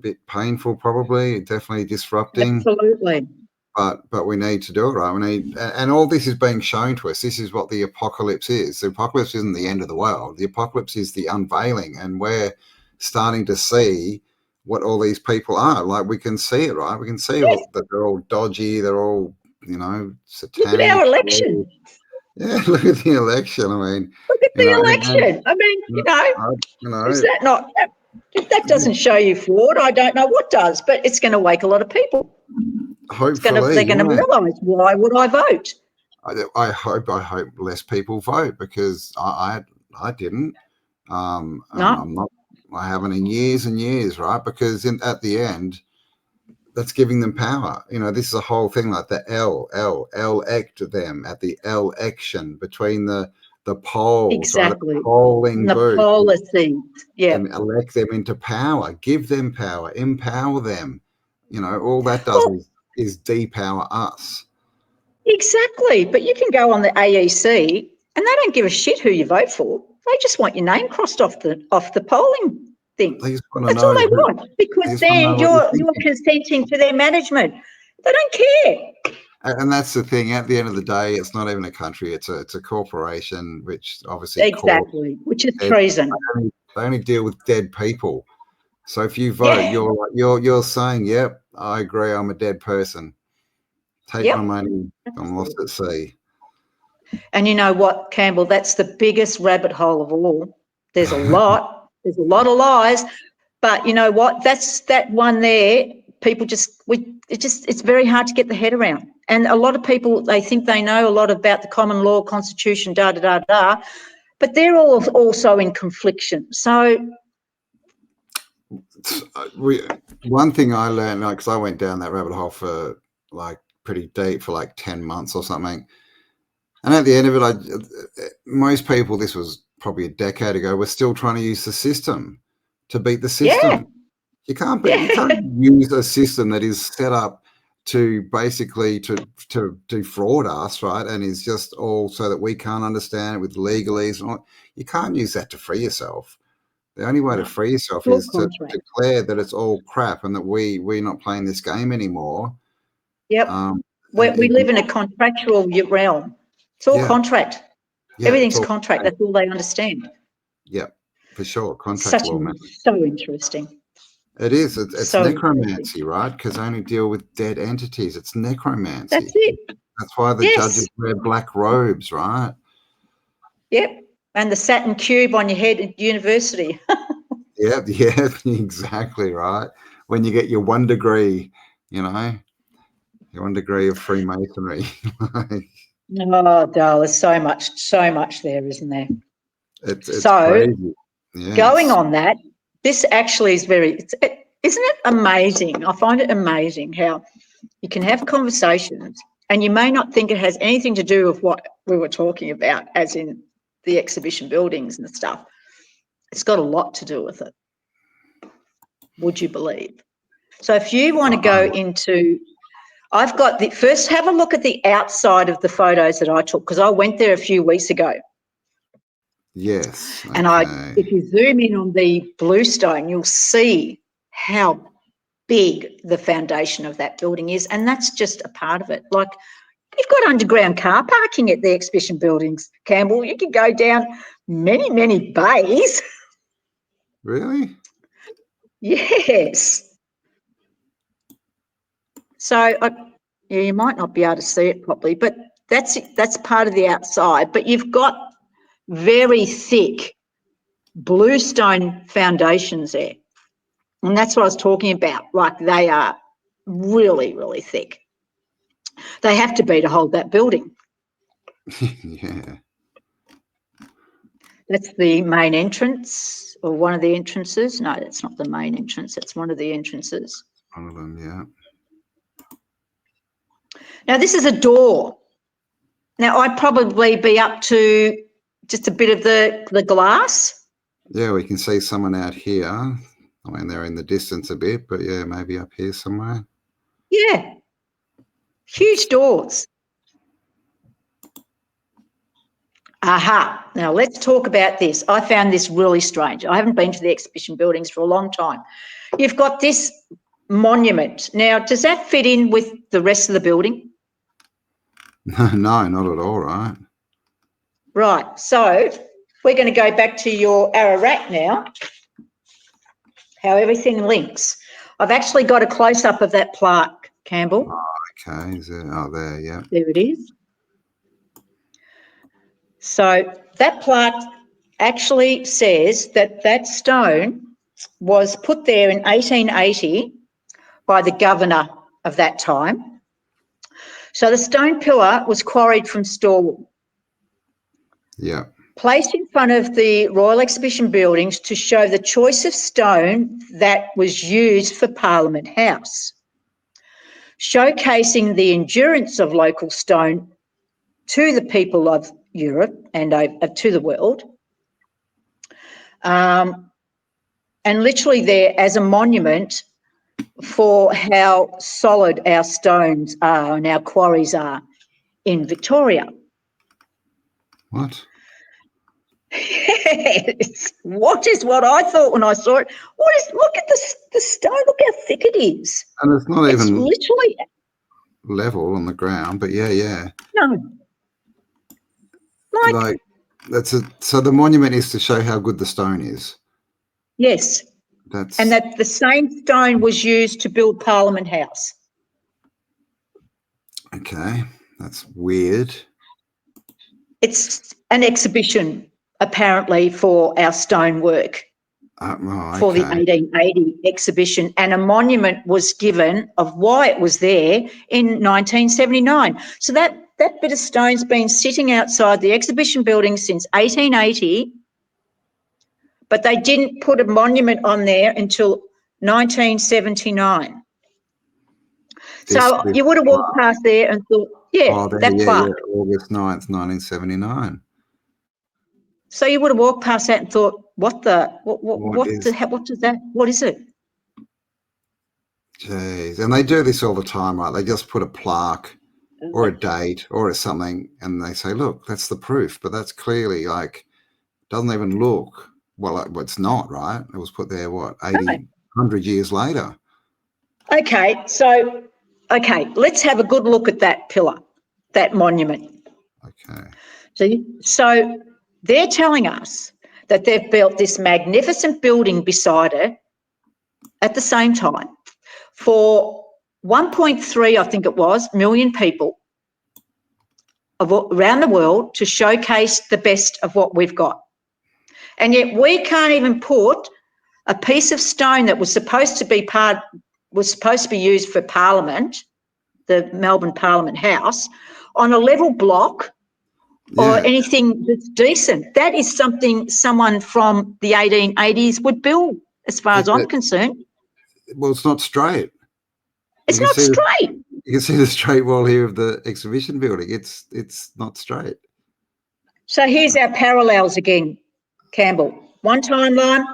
bit painful, probably, definitely disrupting. Absolutely. But we need to do it, right? And all this is being shown to us. This is what the apocalypse is. The apocalypse isn't the end of the world. The apocalypse is the unveiling, and we're starting to see what all these people are. Like, we can see it, right? We can see that they're all dodgy. They're all, satanic. Look at our election. Yeah, look at the election. I mean, look at the election. Is that not? If that doesn't show you fraud, I don't know what does. But it's going to wake a lot of people. Hopefully, they're going to realise, why would I vote? I hope less people vote, because I didn't. No. I'm not I haven't in years and years, right? Because at the end, that's giving them power. You know, this is a whole thing like the elect them at the election between the polls, right? Exactly. The polling The booth. policy. Yeah. And elect them into power, give them power, empower them. You know, all that does Well, is depower us. exactly. But you can go on the AEC and they don't give a shit who you vote for. They just want your name crossed off the polling thing. They just want to That's all know they who, want, because they just want to then know what you're you're thinking. consenting to their management. They don't care. And that's the thing. At the end of the day, it's not even a country; it's a corporation, which obviously Exactly, which is they treason. only deal with dead people. So if you vote, Yeah. you're saying, "Yep, I agree. I'm a dead person. Take my Yep. money. I'm lost at sea." And you know what, Campbell, that's the biggest rabbit hole of all. There's a lot of lies, but you know what? That's that one there. People it's very hard to get the head around. And a lot of people, they think they know a lot about the common law, constitution, da, da, da, da, but they're all also in confliction. So One thing I learned, because I went down that rabbit hole for like pretty deep for like 10 months or something. And at the end of it, most people, this was probably a decade ago, were still trying to use the system to beat the yeah, system. You can't yeah, use a system that is set up to basically to defraud us, right? And is just all so that we can't understand it with legalese and all. You can't use that to free yourself. The only way to no, free yourself full is to contract. declare that it's all crap and that we're not playing this game anymore. Yep. Um, and We live in a contractual realm. It's all yeah, contract. yeah, it's Everything's all contract. That's all they understand. yeah, for sure. Contract Such law, man. so interesting. It is. It's So interesting. necromancy, right? Because they only deal with dead entities. It's That's necromancy. it. That's why the Yes. judges wear black robes, right? Yep. And the Saturn cube on your head at university. Yeah, yeah, exactly right. When you get your 1 degree, you know, your 1 degree of Freemasonry. Oh, darling, there's so much there, isn't there? It's So crazy. going Yes. on that, this actually is isn't it amazing? I find it amazing how you can have conversations and you may not think it has anything to do with what we were talking about, as in the exhibition buildings and stuff. It's got a lot to do with it. Would you believe? So if you want to go into, I've got the first, have a look at the outside of the photos that I took, because I went there a few weeks ago. Yes. And Okay. if you zoom in on the bluestone, you'll see how big the foundation of that building is. And that's just a part of it. Like, you've got underground car parking at the exhibition buildings, Campbell. You can go down many, many bays. Really? Yes. So yeah, you might not be able to see it properly, but that's part of the outside. But you've got very thick bluestone foundations there. And that's what I was talking about. Like, they are really, really thick. They have to be to hold that building. Yeah. That's the main entrance, or one of the entrances. No, that's not the main entrance. That's one of the entrances. One of them, yeah. Now, this is a door. Now, I'd probably be up to just a bit of the glass. Yeah, we can see someone out here. I mean, they're in the distance a bit, but yeah, maybe up here somewhere. Yeah, huge doors. Aha. Now, let's talk about this. I found this really strange. I haven't been to the exhibition buildings for a long time. You've got this monument. Now, does that fit in with the rest of the building? No, not at all, right? Right. So we're going to go back to your Ararat now, how everything links. I've actually got a close-up of that plaque, Campbell. Okay, is it? Oh, there, yeah. There it is. So that plaque actually says that that stone was put there in 1880 by the governor of that time. So the stone pillar was quarried from Storwell. Yeah. placed in front of the Royal Exhibition buildings to show the choice of stone that was used for Parliament House, showcasing the endurance of local stone to the people of Europe and to the world. And literally there as a monument for how solid our stones are and our quarries are in Victoria. What? Yes. What is what I thought when I saw it? Look at the stone, look how thick it is. And it's not It's even literally level on the ground, but yeah. no. Like so the monument is to show how good the stone is. Yes. And that the same stone was used to build Parliament House. Okay, that's weird. It's an exhibition, apparently, for our stonework for the 1880 exhibition, and a monument was given of why it was there in 1979. So that bit of stone's been sitting outside the exhibition building since 1880, but they didn't put a monument on there until 1979. So you would have walked past there and thought, that plaque. August 9th, 1979. So you would have walked past that and thought, what is it? Jeez, and they do this all the time, right? They just put a plaque or a date or something, and they say, "Look, that's the proof." But that's clearly doesn't even look well. It's not, right? It was put there 100 years later. Okay, let's have a good look at that pillar, that monument. Okay. So they're telling us that they've built this magnificent building beside it at the same time for 1.3, I think it was, million people around the world to showcase the best of what we've got. And yet we can't even put a piece of stone that was supposed to be used for Parliament, the Melbourne Parliament House, on a level block or anything that's decent. That is something someone from the 1880s would build, as far as I'm concerned. Well, it's not straight. It's not straight. You can see the straight wall here of the exhibition building. It's not straight. So here's our parallels again, Campbell. One timeline,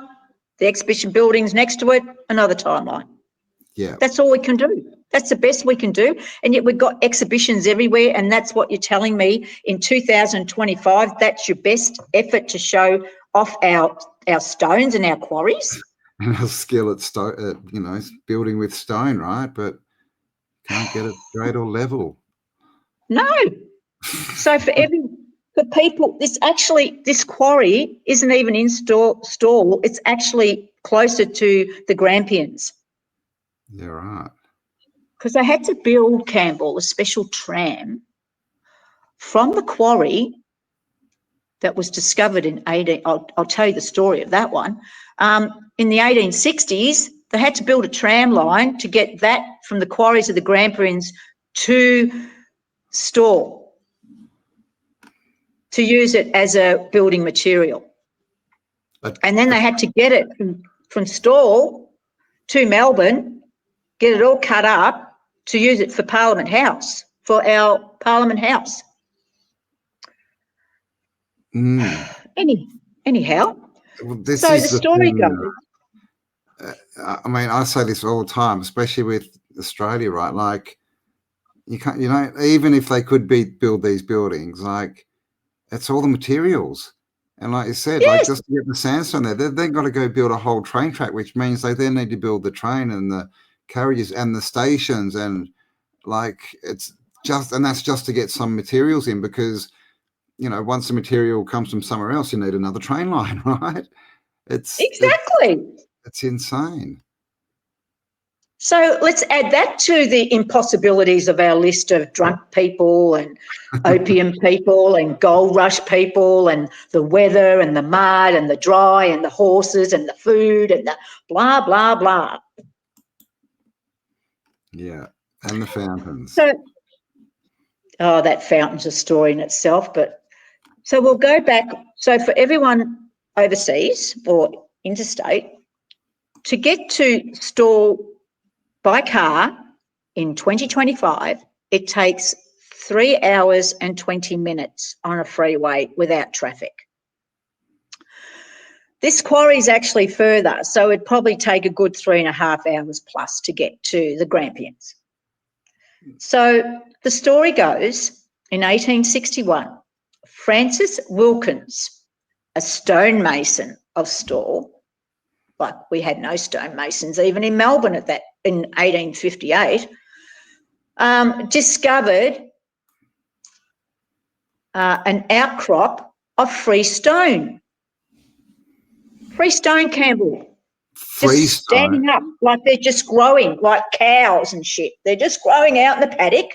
the exhibition building's next to it, another timeline. Yeah. That's all we can do. That's the best we can do. And yet we've got exhibitions everywhere, and that's what you're telling me in 2025, that's your best effort to show off our stones and our quarries. And our skill at building with stone, right? But can't get it straight or level. No. So for people, this quarry isn't even in Stawell. It's actually closer to the Grampians. Yeah, right. Because they had to build, Campbell, a special tram from the quarry that was discovered in I'll tell you the story of that one. In the 1860s, they had to build a tram line to get that from the quarries of the Grampians to Stawell, to use it as a building material. And then they had to get it from Stawell to Melbourne, get it all cut up to use it for Parliament House, for our Parliament House. Anyhow, so the story goes. I mean, I say this all the time, especially with Australia, right? Like, you can't, even if they could build these buildings, it's all the materials. And like you said, just to get the sandstone there, they've got to go build a whole train track, which means they then need to build the train and the carriages and the stations, and that's just to get some materials in, because once the material comes from somewhere else, you need another train line, right? It's insane. So let's add that to the impossibilities of our list of drunk people and opium people and gold rush people and the weather and the mud and the dry and the horses and the food and the blah, blah, blah. Yeah, and the fountains. So, that fountain's a story in itself, but So we'll go back. So for everyone overseas or interstate, to get to Stawell by car in 2025, it takes 3 hours and 20 minutes on a freeway without traffic. This quarry is actually further, so it'd probably take a good 3.5 hours plus to get to the Grampians. So the story goes, in 1861, Francis Wilkins, a stonemason of Stawell, but we had no stonemasons even in Melbourne in 1858, discovered an outcrop of free stone. Free stone, Campbell. Free just stone. standing up, like they're just growing, like cows and shit. They're just growing out in the paddock.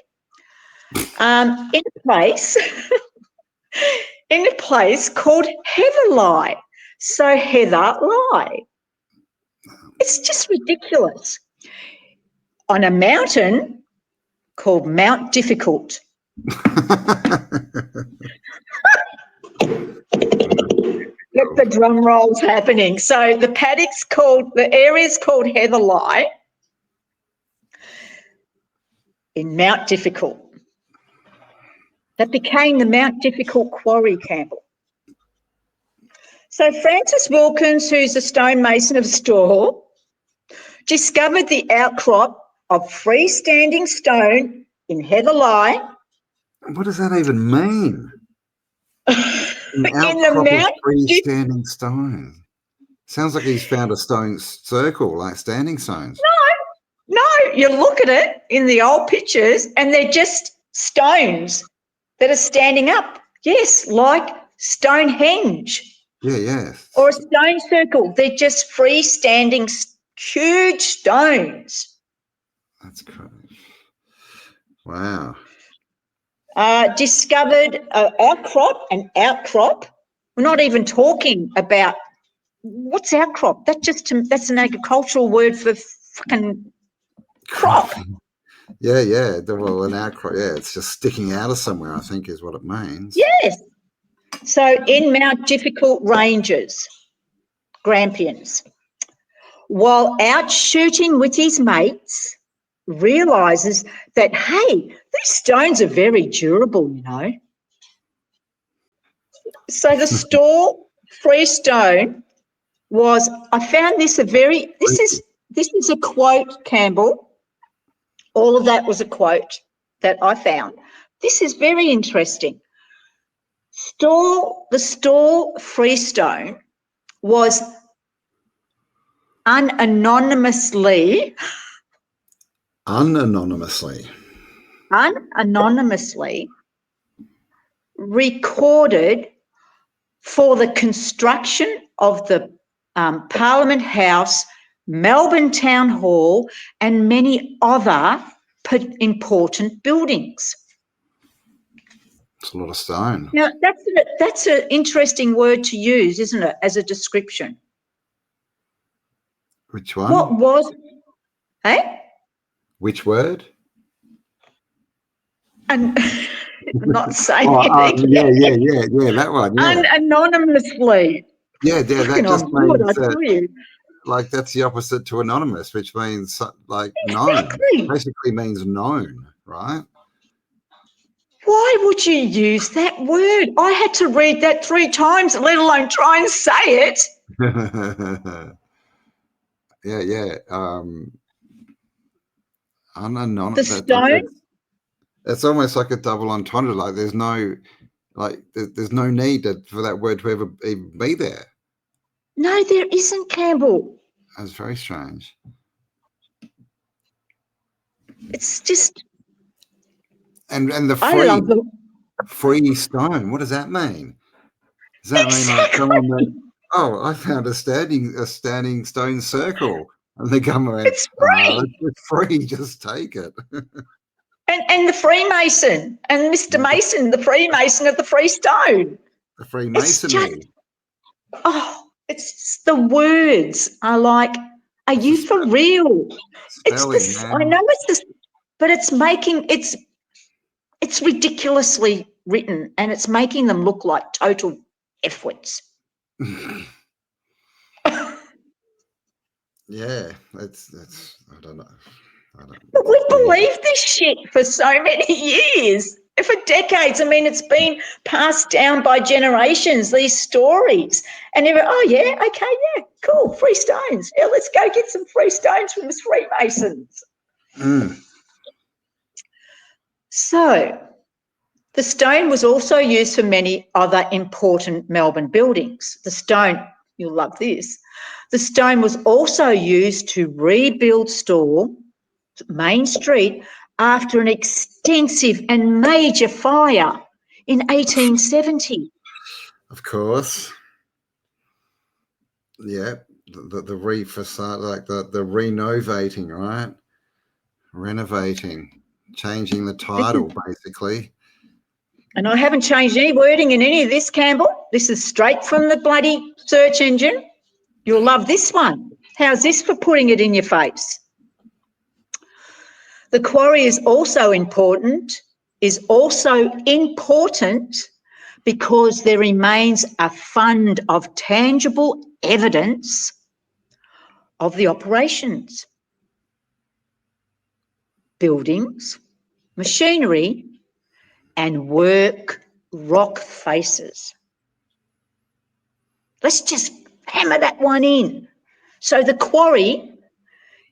In a place called Heatherlie. So Heather Lie. It's just ridiculous. On a mountain called Mount Difficult. Get the drum rolls happening. So the area's called Heatherlie in Mount Difficult. That became the Mount Difficult Quarry, Campbell. So Francis Wilkins, who's a stonemason of Stawell, discovered the outcrop of freestanding stone in Heatherlie. What does that even mean? An In the outcrop of Mount freestanding stone. Sounds like he's found a stone circle, like standing stones. No, you look at it in the old pictures and they're just stones that are standing up. Yes, like Stonehenge. Yeah. Or a stone circle. They're just freestanding huge stones. That's crazy. Wow. Discovered an outcrop. We're not even talking about what's outcrop. That's an agricultural word for fucking crop. Yeah. Well, an outcrop. Yeah, it's just sticking out of somewhere, I think, is what it means. Yes. So in Mount Difficult Ranges, Grampians, while out shooting with his mates, realises that, hey, these stones are very durable, you know. So the Stawell freestone was, I found this this is a quote, Campbell. All of that was a quote that I found. This is very interesting. The Stawell freestone was unanonymously recorded for the construction of the Parliament House, Melbourne Town Hall, and many other important buildings. It's a lot of stone. Now, that's an interesting word to use, isn't it, as a description? Which one? What was, hey? Which word? And I'm not saying yeah, that one. Yeah. Anonymously. Yeah, that just means I tell you. Like that's the opposite to anonymous, which means like known. Exactly. Basically means known, right? Why would you use that word? I had to read that 3 times, let alone try and say it. yeah. The stone. It's almost like a double entendre. Like there's no need for that word to ever even be there. No, there isn't, Campbell. That's very strange. It's just. And the free stone. What does that mean? Does that mean like someone that? Oh, I found a standing stone circle, and the government. It's free. It's free. Just take it. And the Freemason and Mr. Mason, the Freemason of the Free Stone. The Freemasonry. It's the words are like, are you for real? Spelling, I know it's this, but it's ridiculously written, and it's making them look like total F-words. Yeah, that's I don't know. But we've believed this shit for so many years, for decades. I mean, it's been passed down by generations, these stories. And oh, yeah, okay, yeah, cool, free stones. Yeah, let's go get some free stones from the Freemasons. So the stone was also used for many other important Melbourne buildings. The stone, you'll love this, the stone was also used to rebuild Stawell Main Street after an extensive and major fire in 1870. Of course. Yeah, the re-facade, like the renovating, right? Renovating, changing the title, basically. And I haven't changed any wording in any of this, Campbell. This is straight from the bloody search engine. You'll love this one. How's this for putting it in your face? The quarry is also important because there remains a fund of tangible evidence of the operations, buildings, machinery, and rock faces. Let's just hammer that one in. So the quarry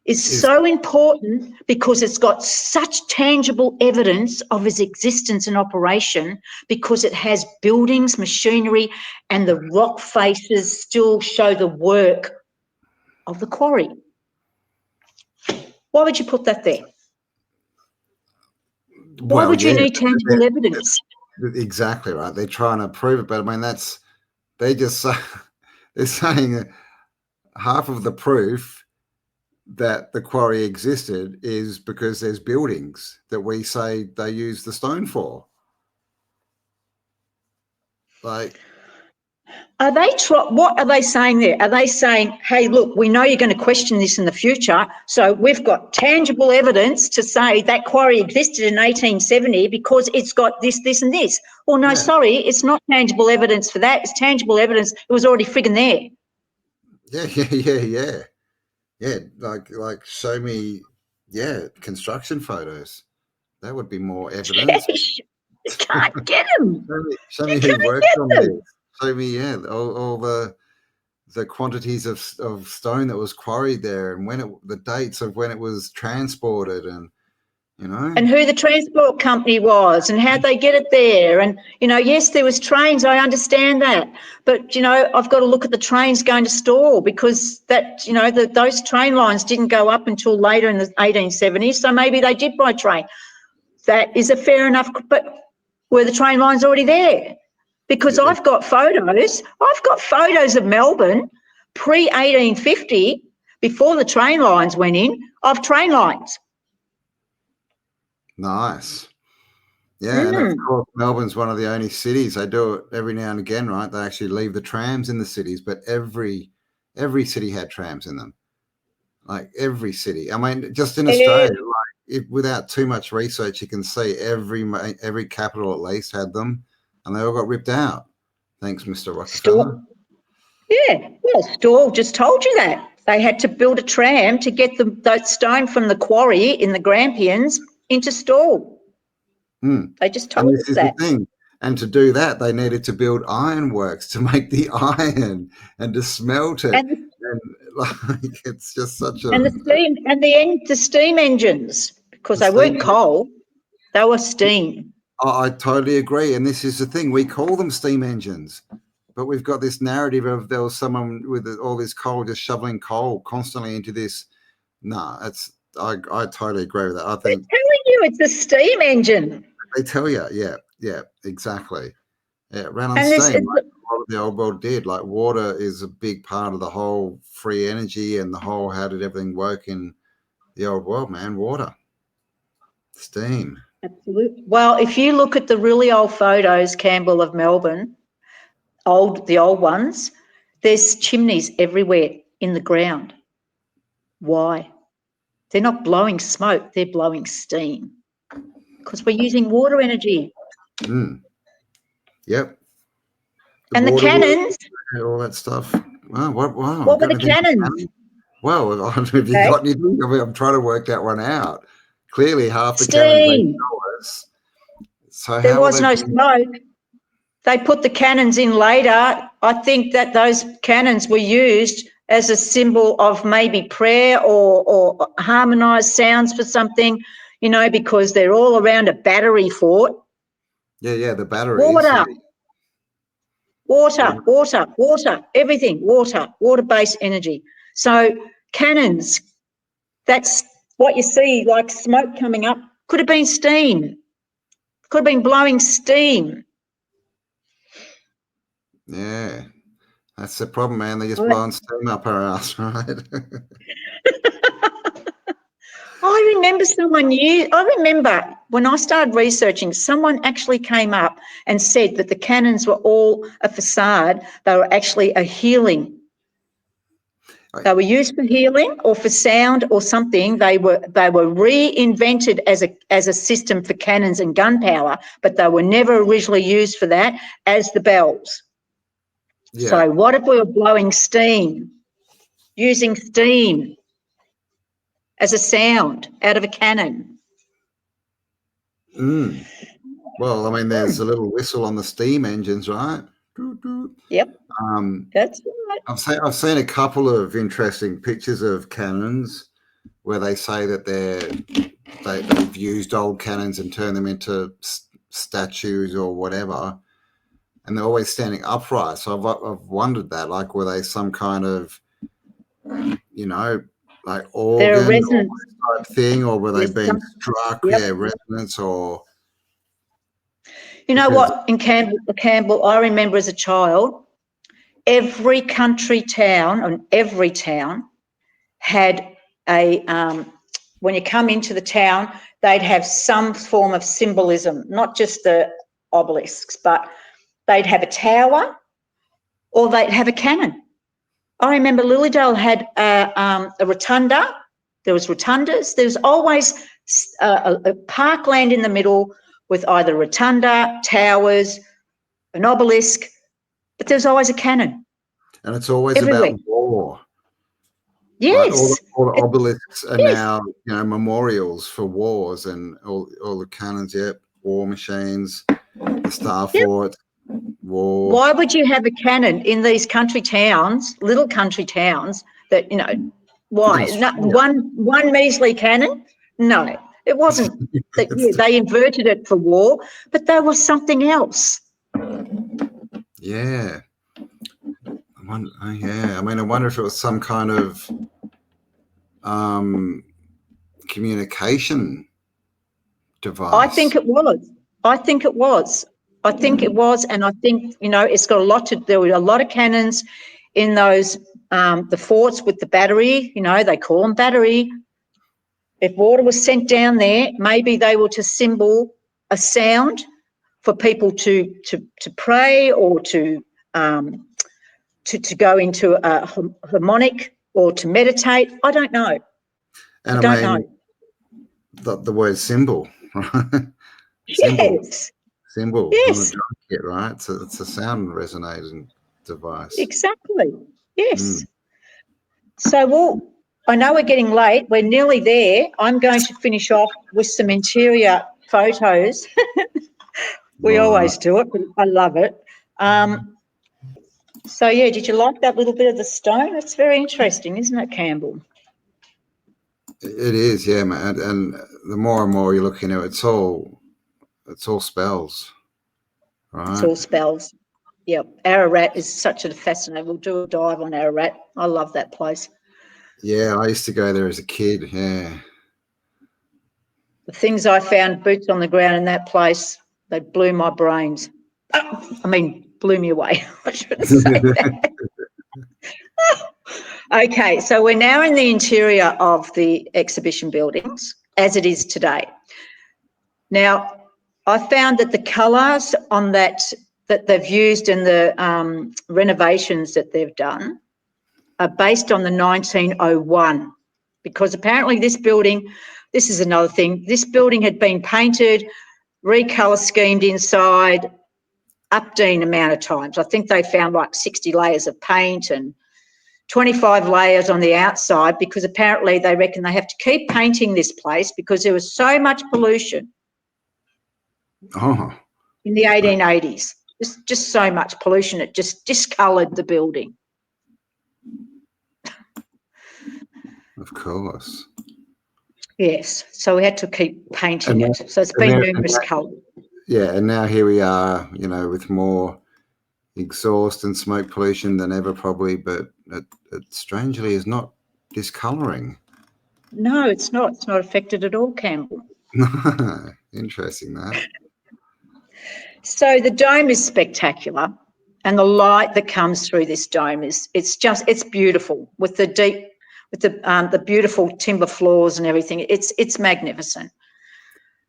is so important because it's got such tangible evidence of its existence and operation, because it has buildings, machinery, and the rock faces still show the work of the quarry. Why would you put that there? Why would you need tangible evidence? Exactly right. They're trying to prove it, but I mean they're saying half of the proof that the quarry existed is because there's buildings that we say they use the stone for. Like, what are they saying there? Are they saying, hey, look, we know you're going to question this in the future, so we've got tangible evidence to say that quarry existed in 1870 because it's got this, this and this? Well, no, sorry, it's not tangible evidence for that. It's tangible evidence it was already friggin' there. Yeah, like show me, construction photos. That would be more evidence. You can't get them. Show me who worked on this. Show me, all the quantities of stone that was quarried there, and the dates of when it was transported, and and who the transport company was and how they get it there. And yes, there was trains, I understand that, but I've got to look at the trains going to Stawell, because that those train lines didn't go up until later in the 1870s, so maybe they did by train. That is a fair enough, but were the train lines already there? Because I've got photos of Melbourne pre-1850, before the train lines went in, of train lines. Nice. Yeah, and of course Melbourne's one of the only cities, they do it every now and again, right? They actually leave the trams in the cities, but every city had trams in them. Like every city. I mean, just in Australia, without too much research, you can see every capital at least had them, and they all got ripped out. Thanks, Mr. Rockefeller. Stawell just told you that. They had to build a tram to get that stone from the quarry in the Grampians into Stawell. They just told us that. The thing. And to do that, they needed to build ironworks to make the iron and to smelt it. And it's just such a... And the steam engines, because they weren't coal, they were steam. I totally agree. And this is the thing. We call them steam engines, but we've got this narrative of there was someone with all this coal just shoveling coal constantly into this. No, I totally agree with that. I think... They're telling you it's a steam engine. They tell you, yeah, exactly. Yeah, it ran on steam. Like a lot of the old world did. Like water is a big part of the whole free energy and the whole how did everything work in the old world, man. Water, steam. Absolutely. Well, if you look at the really old photos, Campbell, of Melbourne, the old ones, there's chimneys everywhere in the ground. Why? They're not blowing smoke, they're blowing steam, because we're using water energy. Yep. And the water cannons. all that stuff. Wow, What were the cannons? Well, have you Okay. got anything? I mean, I'm trying to work that one out. Clearly, half the cannons they Steam. show us. So There how will was they no be? smoke. They put the cannons in later. I think that those cannons were used as a symbol of maybe prayer or harmonised sounds for something, you know, because they're all around a battery fort. Yeah, the batteries. Water, everything, water-based energy. So cannons, that's what you see, like smoke coming up. Could have been steam. Could have been blowing steam. Yeah, that's the problem, man. They're just blowing steam up our ass, right? I remember when I started researching, someone actually came up and said that the cannons were all a facade. They were actually a healing. They were used for healing or for sound or something. They were reinvented as a system for cannons and gunpowder, but they were never originally used for that as the bells. Yeah. So what if we were blowing steam, using steam as a sound out of a cannon? Well, I mean, there's a little whistle on the steam engines, right? Yep, that's right. I've seen a couple of interesting pictures of cannons where they say that they've used old cannons and turned them into statues or whatever, and they're always standing upright. So I've wondered that, like, were they some kind of, you know, like organ or type thing, or were they being struck? Yep. Yeah, resonance or. You know what? In Campbell, I remember as a child, every country town and every town had when you come into the town, they'd have some form of symbolism, not just the obelisks, but they'd have a tower or they'd have a cannon. I remember Lilydale had a rotunda. There was rotundas. There was always a parkland in the middle with either rotunda, towers, an obelisk, but there's always a cannon. And it's always everywhere. About war. Yes. Right? All the obelisks are now, memorials for wars, and all the cannons, war machines, the star fort, war. Why would you have a cannon in these country towns, little country towns that, why? One measly cannon? No, it wasn't. They inverted it for war, but there was something else. Yeah. I mean, I wonder if it was some kind of communication device. I think it was, and I think it's got there were a lot of cannons in those the forts with the battery. They call them battery. If water was sent down there, maybe they were to symbol a sound for people to pray or to go into a harmonic or to meditate. I don't know. And I don't know. The word symbol, right? Yes. Symbol yes. on a drum kit, right? It's a sound resonating device. Exactly. Yes. So, I know we're getting late. We're nearly there. I'm going to finish off with some interior photos. We always do it, but I love it. So, did you like that little bit of the stone? It's very interesting, isn't it, Campbell? It is, yeah, man. And the more and more you look into it, it's all spells, right? It's all spells. Yep. Ararat is such a fascinating. We'll do a dive on Ararat. I love that place. Yeah, I used to go there as a kid, yeah. The things I found, boots on the ground in that place, they blew my brains. Blew me away. I shouldn't say that. Okay, so we're now in the interior of the exhibition buildings as it is today. Now, I found that the colours on that they've used in the renovations that they've done are based on the 1901, because apparently this is another thing, this building had been painted, recolour schemed inside, obscene amount of times. I think they found like 60 layers of paint and 25 layers on the outside, because apparently they reckon they have to keep painting this place because there was so much pollution in the 1880s. Just so much pollution, it just discoloured the building. Of course. Yes, so we had to keep painting it. So it's been numerous colours. Yeah, and now here we are, you know, with more exhaust and smoke pollution than ever probably, but it strangely is not discolouring. No, it's not. It's not affected at all, Campbell. Interesting that. So the dome is spectacular, and the light that comes through this dome it's beautiful with the beautiful timber floors and everything. It's magnificent.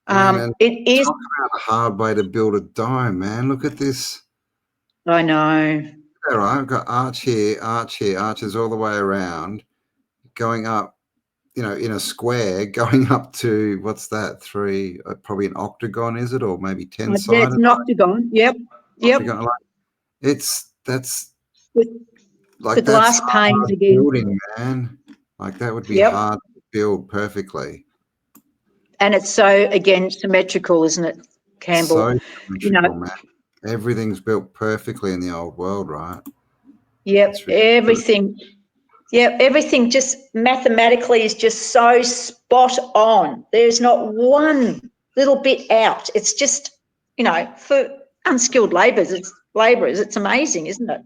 It is a hard way to build a dome, man. Look at this. I know. All right, I've got arch here, arches all the way around, going up, you know, in a square, going up to, what's that, three, probably an octagon, is it, or maybe 10 sided? Yeah, it's an octagon. Yep. Octagon. That's with like the glass panes again. Building, man. Like that would be hard to build perfectly. And it's so, again, symmetrical, isn't it, Campbell? So symmetrical, man. Everything's built perfectly in the old world, right? Yep, everything. Yeah, everything just mathematically is just so spot on. There's not one little bit out. It's just, you know, for unskilled labourers, it's amazing, isn't it?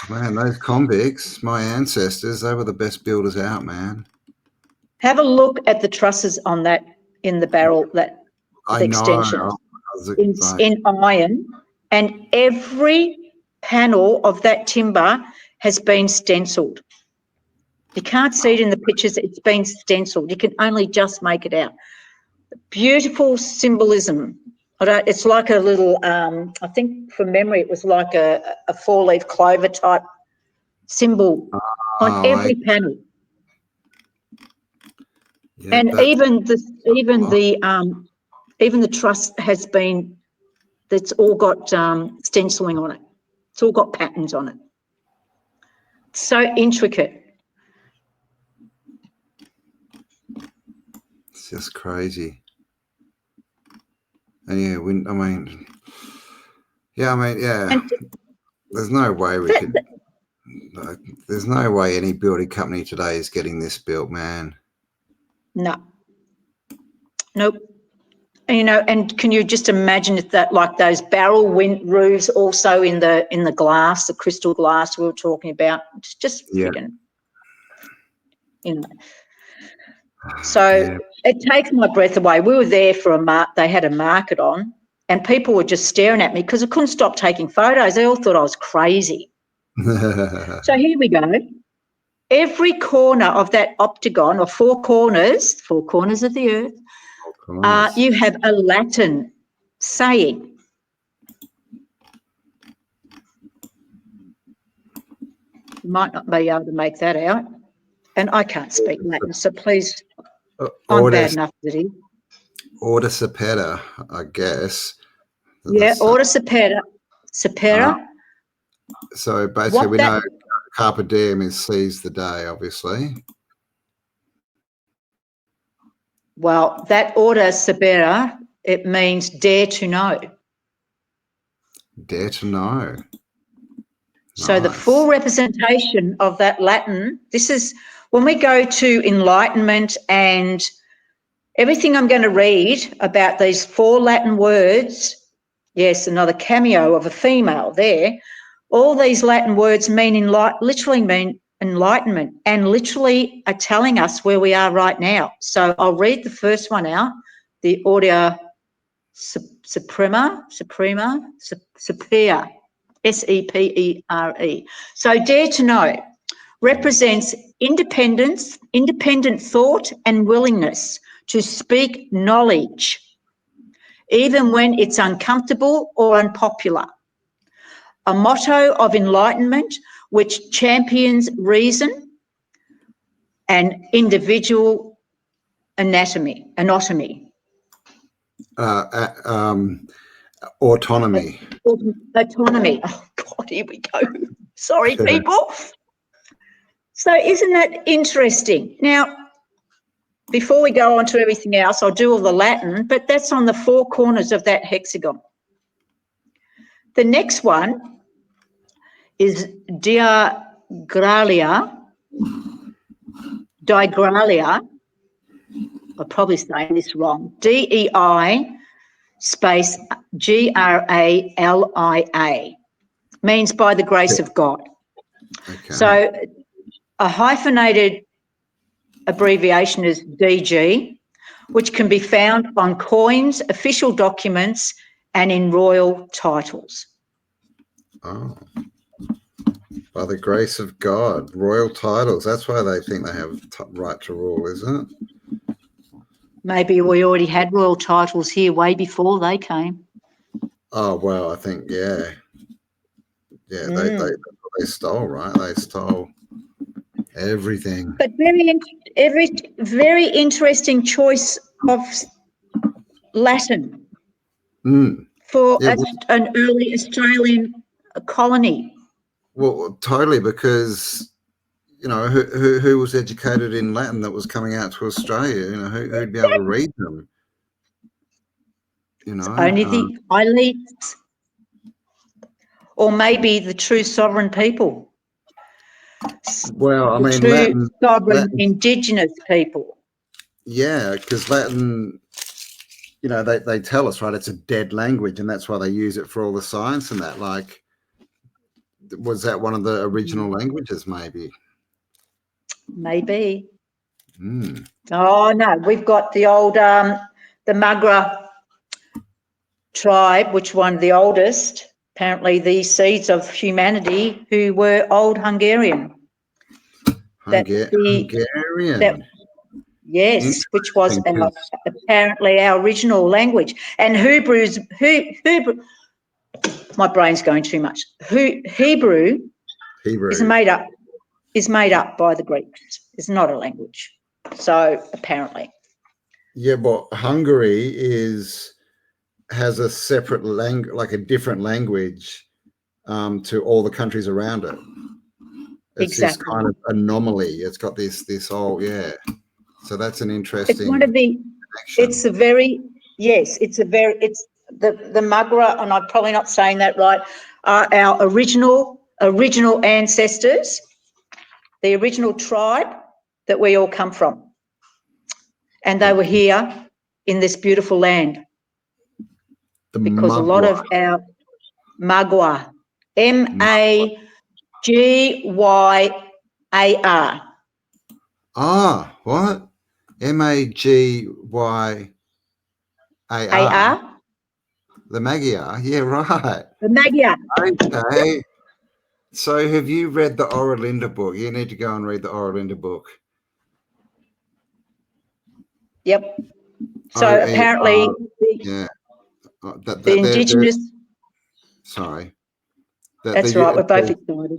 Man, those convicts, my ancestors, they were the best builders out, man. Have a look at the trusses on that in the barrel, that extension. In iron, and every panel of that timber has been stenciled. You can't see it in the pictures. It's been stenciled. You can only just make it out. Beautiful symbolism. It's like a little, I think from memory, it was like a four-leaf clover type symbol on every panel. Yeah, and even the truss has been. It's all got stenciling on it. It's all got patterns on it. It's so intricate. It's just crazy. And there's no way we could. There's no way any building company today is getting this built, man. No. Nope. You know, and can you just imagine if that, like those barrel roofs also in the glass, the crystal glass we were talking about? It's just friggin', you know. So it takes my breath away. We were there for they had a market on, and people were just staring at me because I couldn't stop taking photos. They all thought I was crazy. So here we go. Every corner of that octagon, or four corners of the earth, you have a Latin saying. You might not be able to make that out. And I can't speak Latin, so please, I'm bad enough as it is. Order sapere, I guess. Yeah, order sapere. So basically we know carpe diem is seize the day, obviously. Well, that order sapere, it means dare to know. Dare to know. So the full representation of that Latin, this is when we go to enlightenment and everything I'm going to read about these four Latin words. Yes, another cameo of a female there. All these Latin words literally mean enlightenment, and literally are telling us where we are right now. So I'll read the first one out, the Order Suprema, Sepere, S-E-P-E-R-E. So dare to know represents independent thought and willingness to speak knowledge, even when it's uncomfortable or unpopular. A motto of enlightenment which champions reason and individual anatomy. Autonomy. Autonomy. Oh, God, here we go. Sorry, people. So isn't that interesting? Now, before we go on to everything else, I'll do all the Latin, but that's on the four corners of that hexagon. The next one is digralia. I'm probably saying this wrong. DEI space GRALIA. Means by the grace of God. Okay. So a hyphenated abbreviation is DG, which can be found on coins, official documents, and in royal titles. Oh. By the grace of God, royal titles. That's why they think they have right to rule, isn't it? Maybe we already had royal titles here way before they came. Oh, well, I think, yeah. Yeah, they stole, right? They stole everything. But very interesting choice of Latin for an early Australian colony. Well, totally, because you know who was educated in Latin that was coming out to Australia. You know who'd be able to read them. You know, only the elites, or maybe the true sovereign people. Well, I mean, true sovereign Latin, Indigenous people. Yeah, because Latin, you know, they tell us, right, it's a dead language, and that's why they use it for all the science and that. Like, was that one of the original languages, maybe? Maybe. Oh, no, we've got the old, the Magra tribe, which one the oldest, apparently the seeds of humanity, who were old Hungarian. Hungarian. Yes, which was apparently our original language. And Hebrew, my brain's going too much. Hebrew is made up by the Greeks. It's not a language. So apparently. Yeah, but Hungary has a separate language, like a different language to all the countries around it. It's this kind of anomaly. It's got this whole, yeah. So that's an interesting. It's one of the. Connection. It's a very yes. It's the Magra, and I'm probably not saying that right. Are our original ancestors, the original tribe that we all come from, and they were here in this beautiful land. Because a lot of our Magua, Magyar. Ah, what? Magyar. The Magyar. Yeah, right. The Magyar. Okay. So have you read the Oralinda book? You need to go and read the Oralinda book. Yep. So apparently the Indigenous. Sorry. That's right. We're both excited.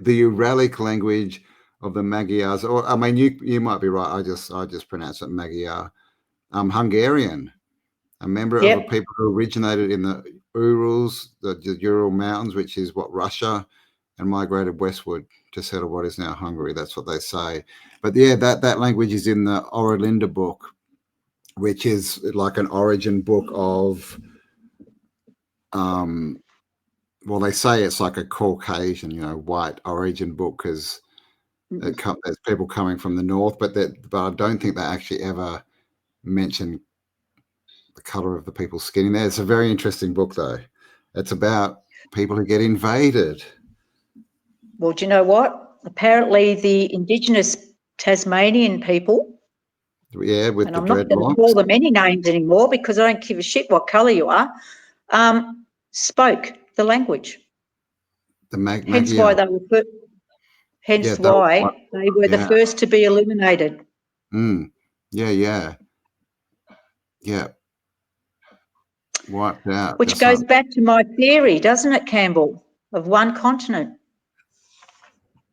The Uralic language of the Magyars, or I mean, you might be right. I just pronounce it Magyar. Hungarian, a member of a people who originated in the Urals, the Ural Mountains, which is what Russia, and migrated westward to settle what is now Hungary. That's what they say. But yeah, that language is in the Oralinda book, which is like an origin book of well, they say it's like a Caucasian, white origin book because there's people coming from the north, but I don't think they actually ever mention the color of the people's skin in there. It's a very interesting book, though. It's about people who get invaded. Well, do you know what? Apparently, the Indigenous Tasmanian people. Yeah, with and the I'm not going to dreadlocks. call them any names anymore because I don't give a shit what colour you are. Spoke the language. Hence why they were. They were the first to be eliminated. Yeah. Wiped out. Which goes back to my theory, doesn't it, Campbell, of one continent,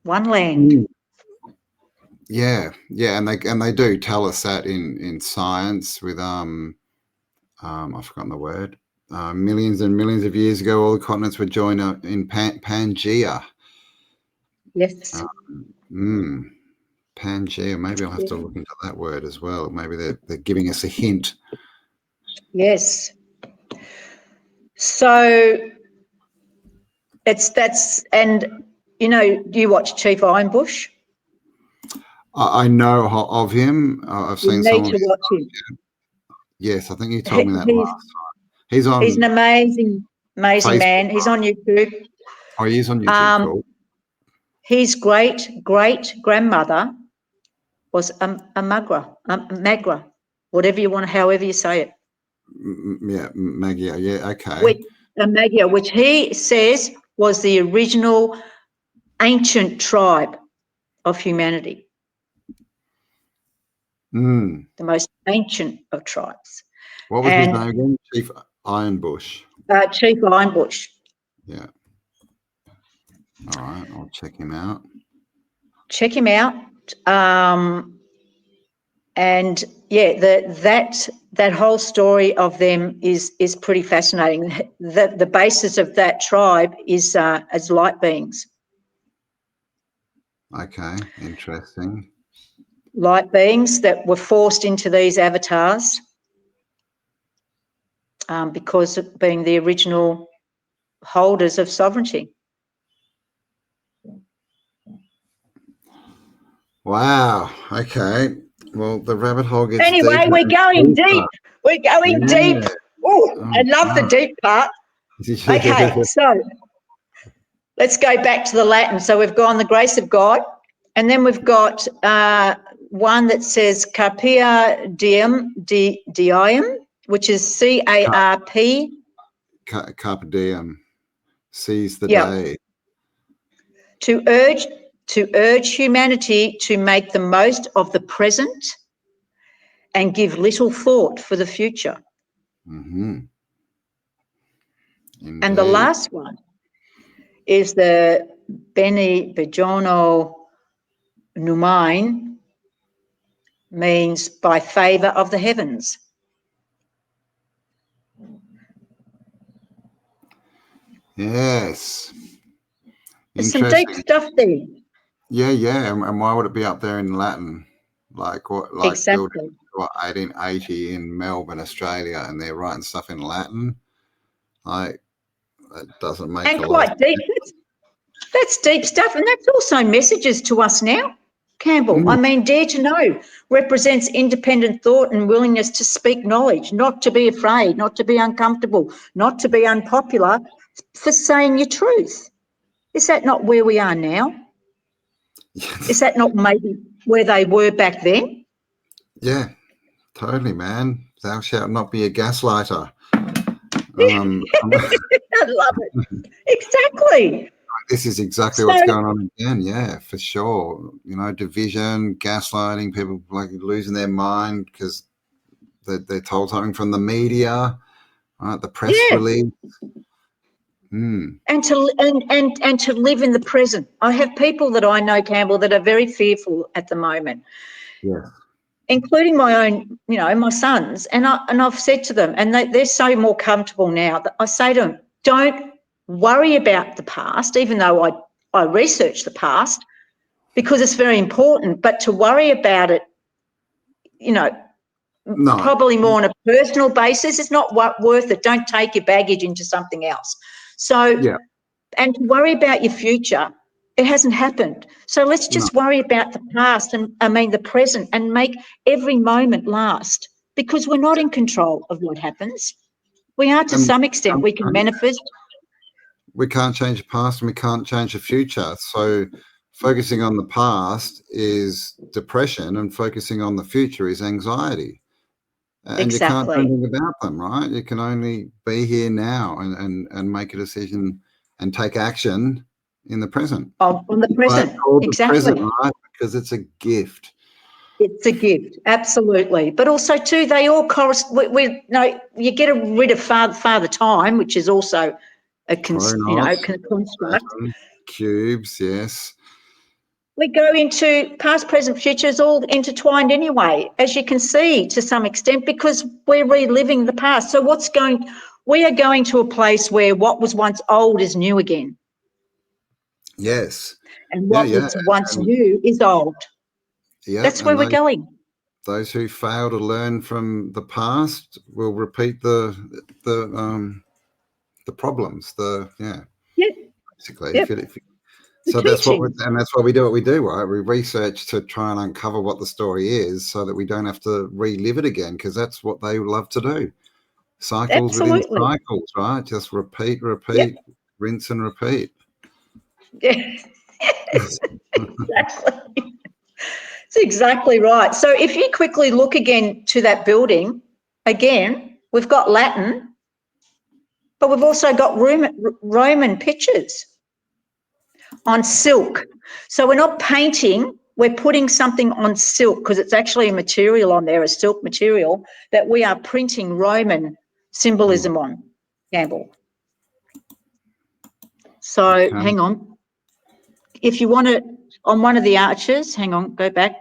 one land. Yeah, and they do tell us that in science with I've forgotten the word. millions and millions of years ago, all the continents were joined up in Pangea. Yes. Pangea. Maybe I'll have to look into that word as well. Maybe they're giving us a hint. Yes. So and do you watch Chief Ironbush? I know of him. I've seen some of to watch him. Yes, I think you told me that last time. He's an amazing Facebook, man. He's on YouTube. Oh, he is on YouTube. Cool. His great-grandmother was a Magra, whatever you want, however you say it. Yeah, Magia. Yeah, okay. Magia, which he says was the original ancient tribe of humanity. The most ancient of tribes. What was his name again? Chief Ironbush. Chief Ironbush. Yeah. All right, I'll check him out. Check him out. And yeah, that whole story of them is pretty fascinating. The basis of that tribe is as light beings. Okay, interesting. Light beings that were forced into these avatars because of being the original holders of sovereignty. Wow. Okay. Well, the rabbit hole gets anyway, deeper. We're going deep. We're going deep. Oh, I love the deep part. Okay, so let's go back to the Latin. So we've gone the grace of God, and then we've got one that says Carpia Diem, which is CARP. Carpe diem, seize the day. To urge humanity to make the most of the present and give little thought for the future. And the last one is the Beni Bejono Numain, means by favour of the heavens. Yes. There's some deep stuff there. Yeah. And why would it be up there in Latin? Like what? Like exactly. 1880 in Melbourne, Australia, and they're writing stuff in Latin. Like that doesn't make and quite deep. That's deep stuff, and that's also messages to us now, Campbell. I mean, dare to know represents independent thought and willingness to speak knowledge, not to be afraid, not to be uncomfortable, not to be unpopular for saying your truth. Is that not where we are now? Yes. Is that not maybe where they were back then? Yeah, totally, man. Thou shalt not be a gaslighter. I love it. Exactly. This is exactly what's going on again. Yeah, for sure. Division, gaslighting, people like losing their mind because they're told something from the media, right? The press release. And to live in the present. I have people that I know, Campbell, that are very fearful at the moment. Yeah. Including my own, my sons, and I've said to them, and they're so more comfortable now that I say to them, don't worry about the past, even though I research the past because it's very important, but to worry about it, probably more on a personal basis, it's not worth it. Don't take your baggage into something else. So, and to worry about your future, it hasn't happened. So let's just worry about the past and the present and make every moment last because we're not in control of what happens. We are to some extent. We can manifest. We can't change the past and we can't change the future. So focusing on the past is depression and focusing on the future is anxiety. And you can't do anything about them, right? You can only be here now and make a decision and take action in the present. On the present, exactly. The present, right? Because it's a gift. It's a gift, absolutely. But also, too, they all correspond. You get rid of father time, which is also a construct. Cubes, yes. We go into past, present, future is all intertwined anyway, as you can see to some extent, because we're reliving the past. So we are going to a place where what was once old is new again. Yes. And what was once new is old. Yeah. That's where we're going. Those who fail to learn from the past will repeat the problems. Basically. Yep. So that's what that's why we do what we do, right? We research to try and uncover what the story is, so that we don't have to relive it again, because that's what they love to do. Cycles within cycles, right? Just repeat, rinse and repeat. Yeah. Exactly. That's exactly right. So if you quickly look again to that building, again, we've got Latin, but we've also got Roman pictures on silk. So we're not painting, we're putting something on silk, because it's actually a material on there, a silk material, that we are printing Roman symbolism on, Campbell. So hang on. If you want to, on one of the arches, hang on, go back.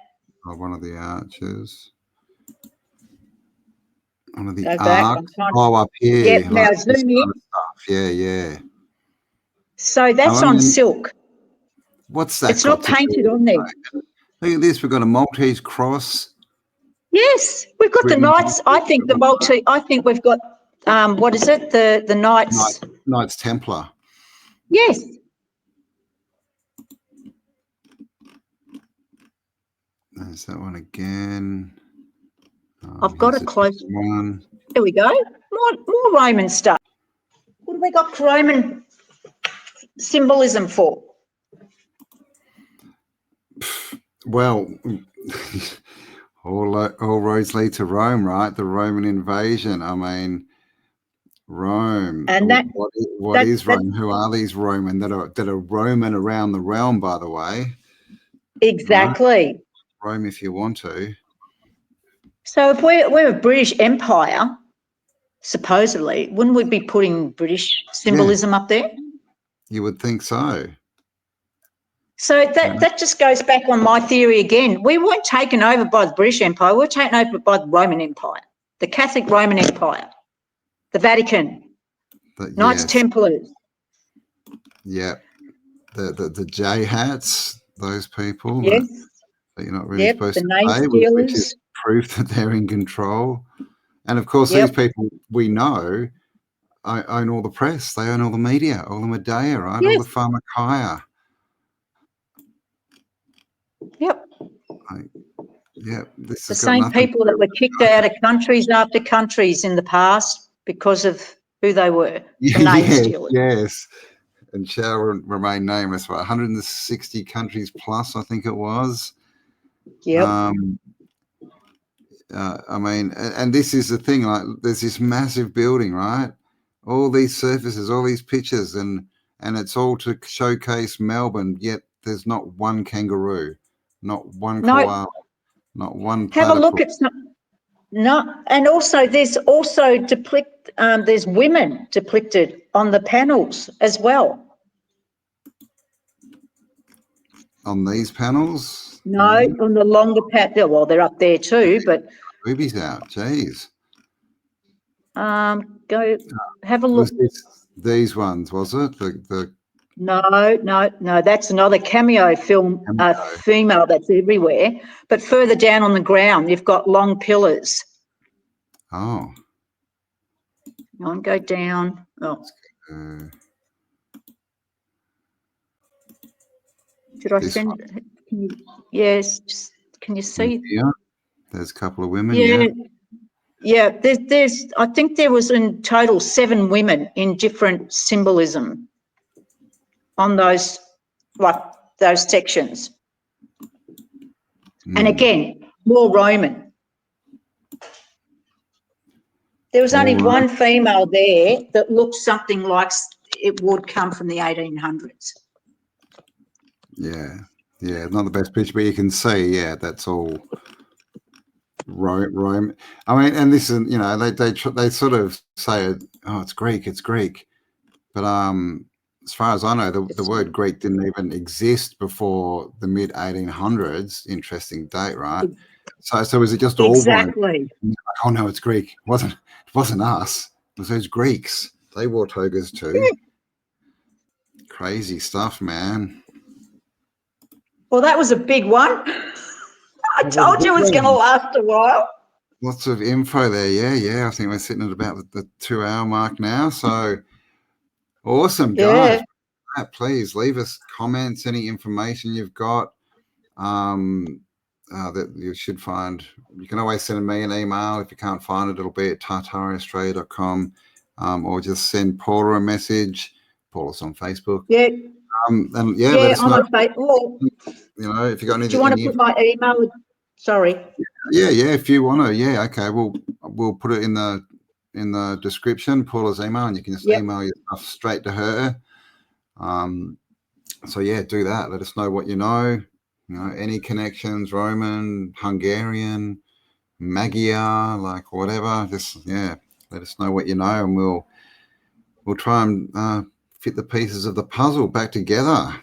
Oh, one of the arches. One of the arcs. up here. Yep, now zoom in. Yeah. So that's on silk. What's that? It's not painted on there. Look at this. We've got a Maltese cross. Yes, we've got the Knights. I think we've got what is it? The Knights. Knights Templar. Yes. There's that one again. I've got a close one. There we go. More Roman stuff. What have we got Roman symbolism for? Well, all roads lead to Rome, right? The Roman invasion. I mean, Rome. And that what is Rome? Who are these Roman that are Roman around the realm, by the way? Exactly. Right? Rome, if you want to. So if we're a British Empire, supposedly, wouldn't we be putting British symbolism up there? You would think so. So that just goes back on my theory again. We weren't taken over by the British Empire. We were taken over by the Roman Empire, the Catholic Roman Empire, the Vatican, Knights Templars. Yeah, the J hats, those people. Yes. That you're not really supposed to pay, which is proof that they're in control. And of course, these people we know own all the press. They own all the media, all the media, right? All the pharmacia. Yep. This the same people that were kicked out of countries after countries in the past because of who they were. The name stealers. Yes. And shall remain nameless. 160 countries plus, I think it was. Yep. I mean, and this is the thing, like there's this massive building, right? All these surfaces, all these pictures, and it's all to showcase Melbourne, yet there's not one kangaroo, not one koala, not one platypus. Have a look at some. No, and also there's also there's women depicted on the panels as well. On these panels? No, on the longer well, they're up there too, but boobies out, jeez. Go have a look. These ones, was it? No, that's another cameo film, female that's everywhere. But further down on the ground, you've got long pillars. Oh. Go down. Oh. Did I send it? Yes. Can you see? Yeah. There's a couple of women. Yeah. There's. I think there was in total 7 women in different symbolism on those sections. And again, more Roman. There was only one female there that looked something like it would come from the 1800s. Yeah, not the best picture, but you can see, that's all Rome. I mean, and this is, they sort of say, oh, it's Greek, but as far as I know, the word Greek didn't even exist before the mid 1800s. Interesting date, right? So was it just all Rome? Exactly. Oh no, it's Greek. It wasn't us. Was those Greeks? They wore togas too. Yeah. Crazy stuff, man. Well, that was a big one. I told you it was going to last a while. Lots of info there. Yeah. I think we're sitting at about the 2-hour mark now. So awesome, guys. Yeah. Please leave us comments, any information you've got that you should find. You can always send me an email. If you can't find it, it'll be at tartariaaustralia.com, or just send Paula a message. Paula's on Facebook. Yeah. And let us know. You know, if you got anything. Do you want to put my email? Sorry. Yeah. If you want to, yeah. Okay. We'll put it in the description, Paula's email, and you can just email your stuff straight to her. So yeah, do that. Let us know what you know. You know, any connections, Roman, Hungarian, Magyar, like whatever. Just let us know what you know, and we'll try and fit the pieces of the puzzle back together.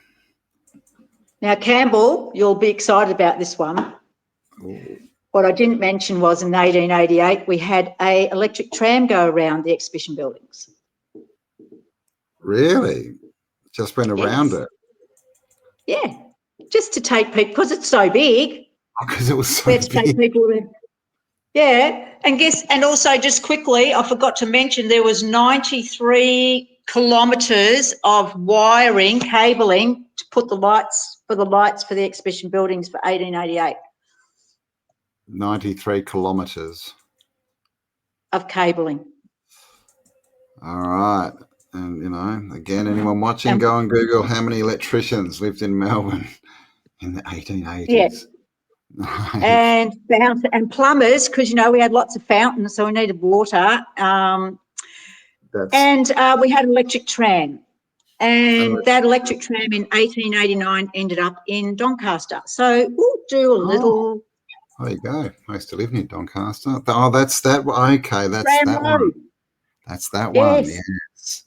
Now, Campbell, you'll be excited about this one. Ooh. What I didn't mention was in 1888 we had a electric tram go around the exhibition buildings. Really? Just went around it? Yeah, just to take people, because it's so big. Because it was so big. Take people in. Yeah, and also just quickly, I forgot to mention there was 93 kilometres of wiring, cabling to put the lights for the exhibition buildings for 1888. 93 kilometres of cabling. All right. And, you know, again, anyone watching, go and Google how many electricians lived in Melbourne in the 1880s. Yeah. Nice. And plumbers, because, you know, we had lots of fountains, so we needed water. And we had an electric tram. And that electric tram in 1889 ended up in Doncaster. So we'll do a little... There you go. I used to live near Doncaster. Oh, that's that. Okay, that's that one. That's that one. Yes.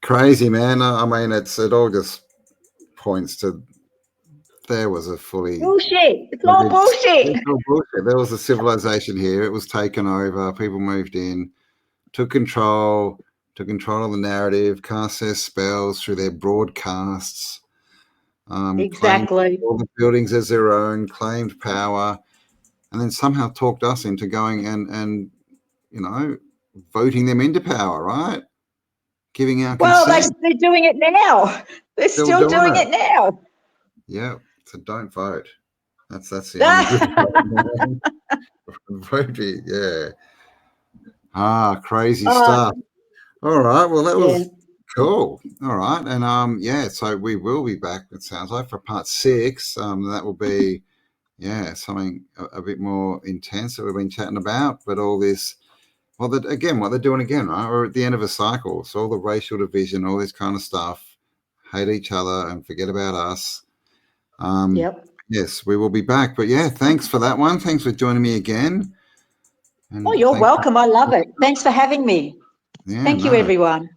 Crazy, man. I mean, it all just points to there was a fully bullshit. It's all bullshit. It's all bullshit. There was a civilization here. It was taken over. People moved in, took control of the narrative, cast their spells through their broadcasts. Exactly. All the buildings as their own, claimed power, and then somehow talked us into going and you know, voting them into power, right? Giving our consent. Well, they're doing it now. They're still doing it now. Yeah, so don't vote. That's the only good voting. Yeah. Crazy stuff. All right. Well, that was cool. All right. And so we will be back, it sounds like, for part 6. That will be something a bit more intense that we've been chatting about. But all this, what they're doing again, right? We're at the end of a cycle. So all the racial division, all this kind of stuff, hate each other and forget about us. Yes, we will be back. But yeah, thanks for that one. Thanks for joining me again. And you're welcome. I love it. Thanks for having me. Thank you, everyone.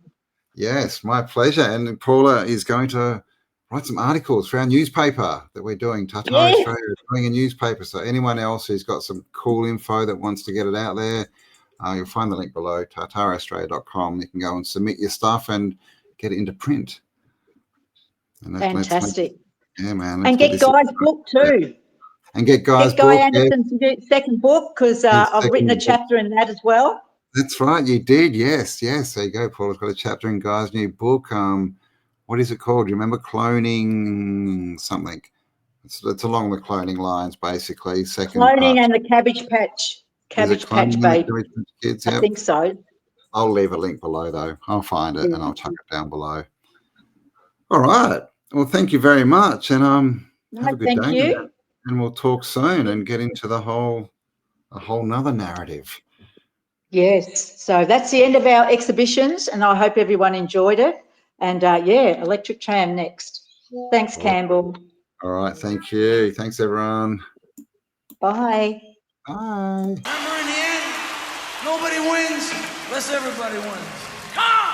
Yes, my pleasure. And Paula is going to write some articles for our newspaper that we're doing. Tartaria Australia is doing a newspaper. So anyone else who's got some cool info that wants to get it out there, you'll find the link below, tartariaaustralia.com. You can go and submit your stuff and get it into print. And fantastic. Yeah, man. And get Guy's book too. And get Guy's book. Guy Anderson's second book, because I've written a chapter in that as well. That's right, you did. Yes. There you go. Paula's got a chapter in Guy's new book. What is it called? You remember? Cloning something. It's along the cloning lines, basically. Cloning and the Cabbage Patch Baby. Kids? I think so. I'll leave a link below, though. I'll find it and I'll chuck it down below. All right. Well, thank you very much, and have a good day. Thank you. And we'll talk soon and get into a whole nother narrative. Yes. So that's the end of our exhibitions, and I hope everyone enjoyed it. And electric tram next. Thanks, Campbell. All right. Thank you. Thanks, everyone. Bye. Bye. Remember, in the end, nobody wins unless everybody wins. Come on!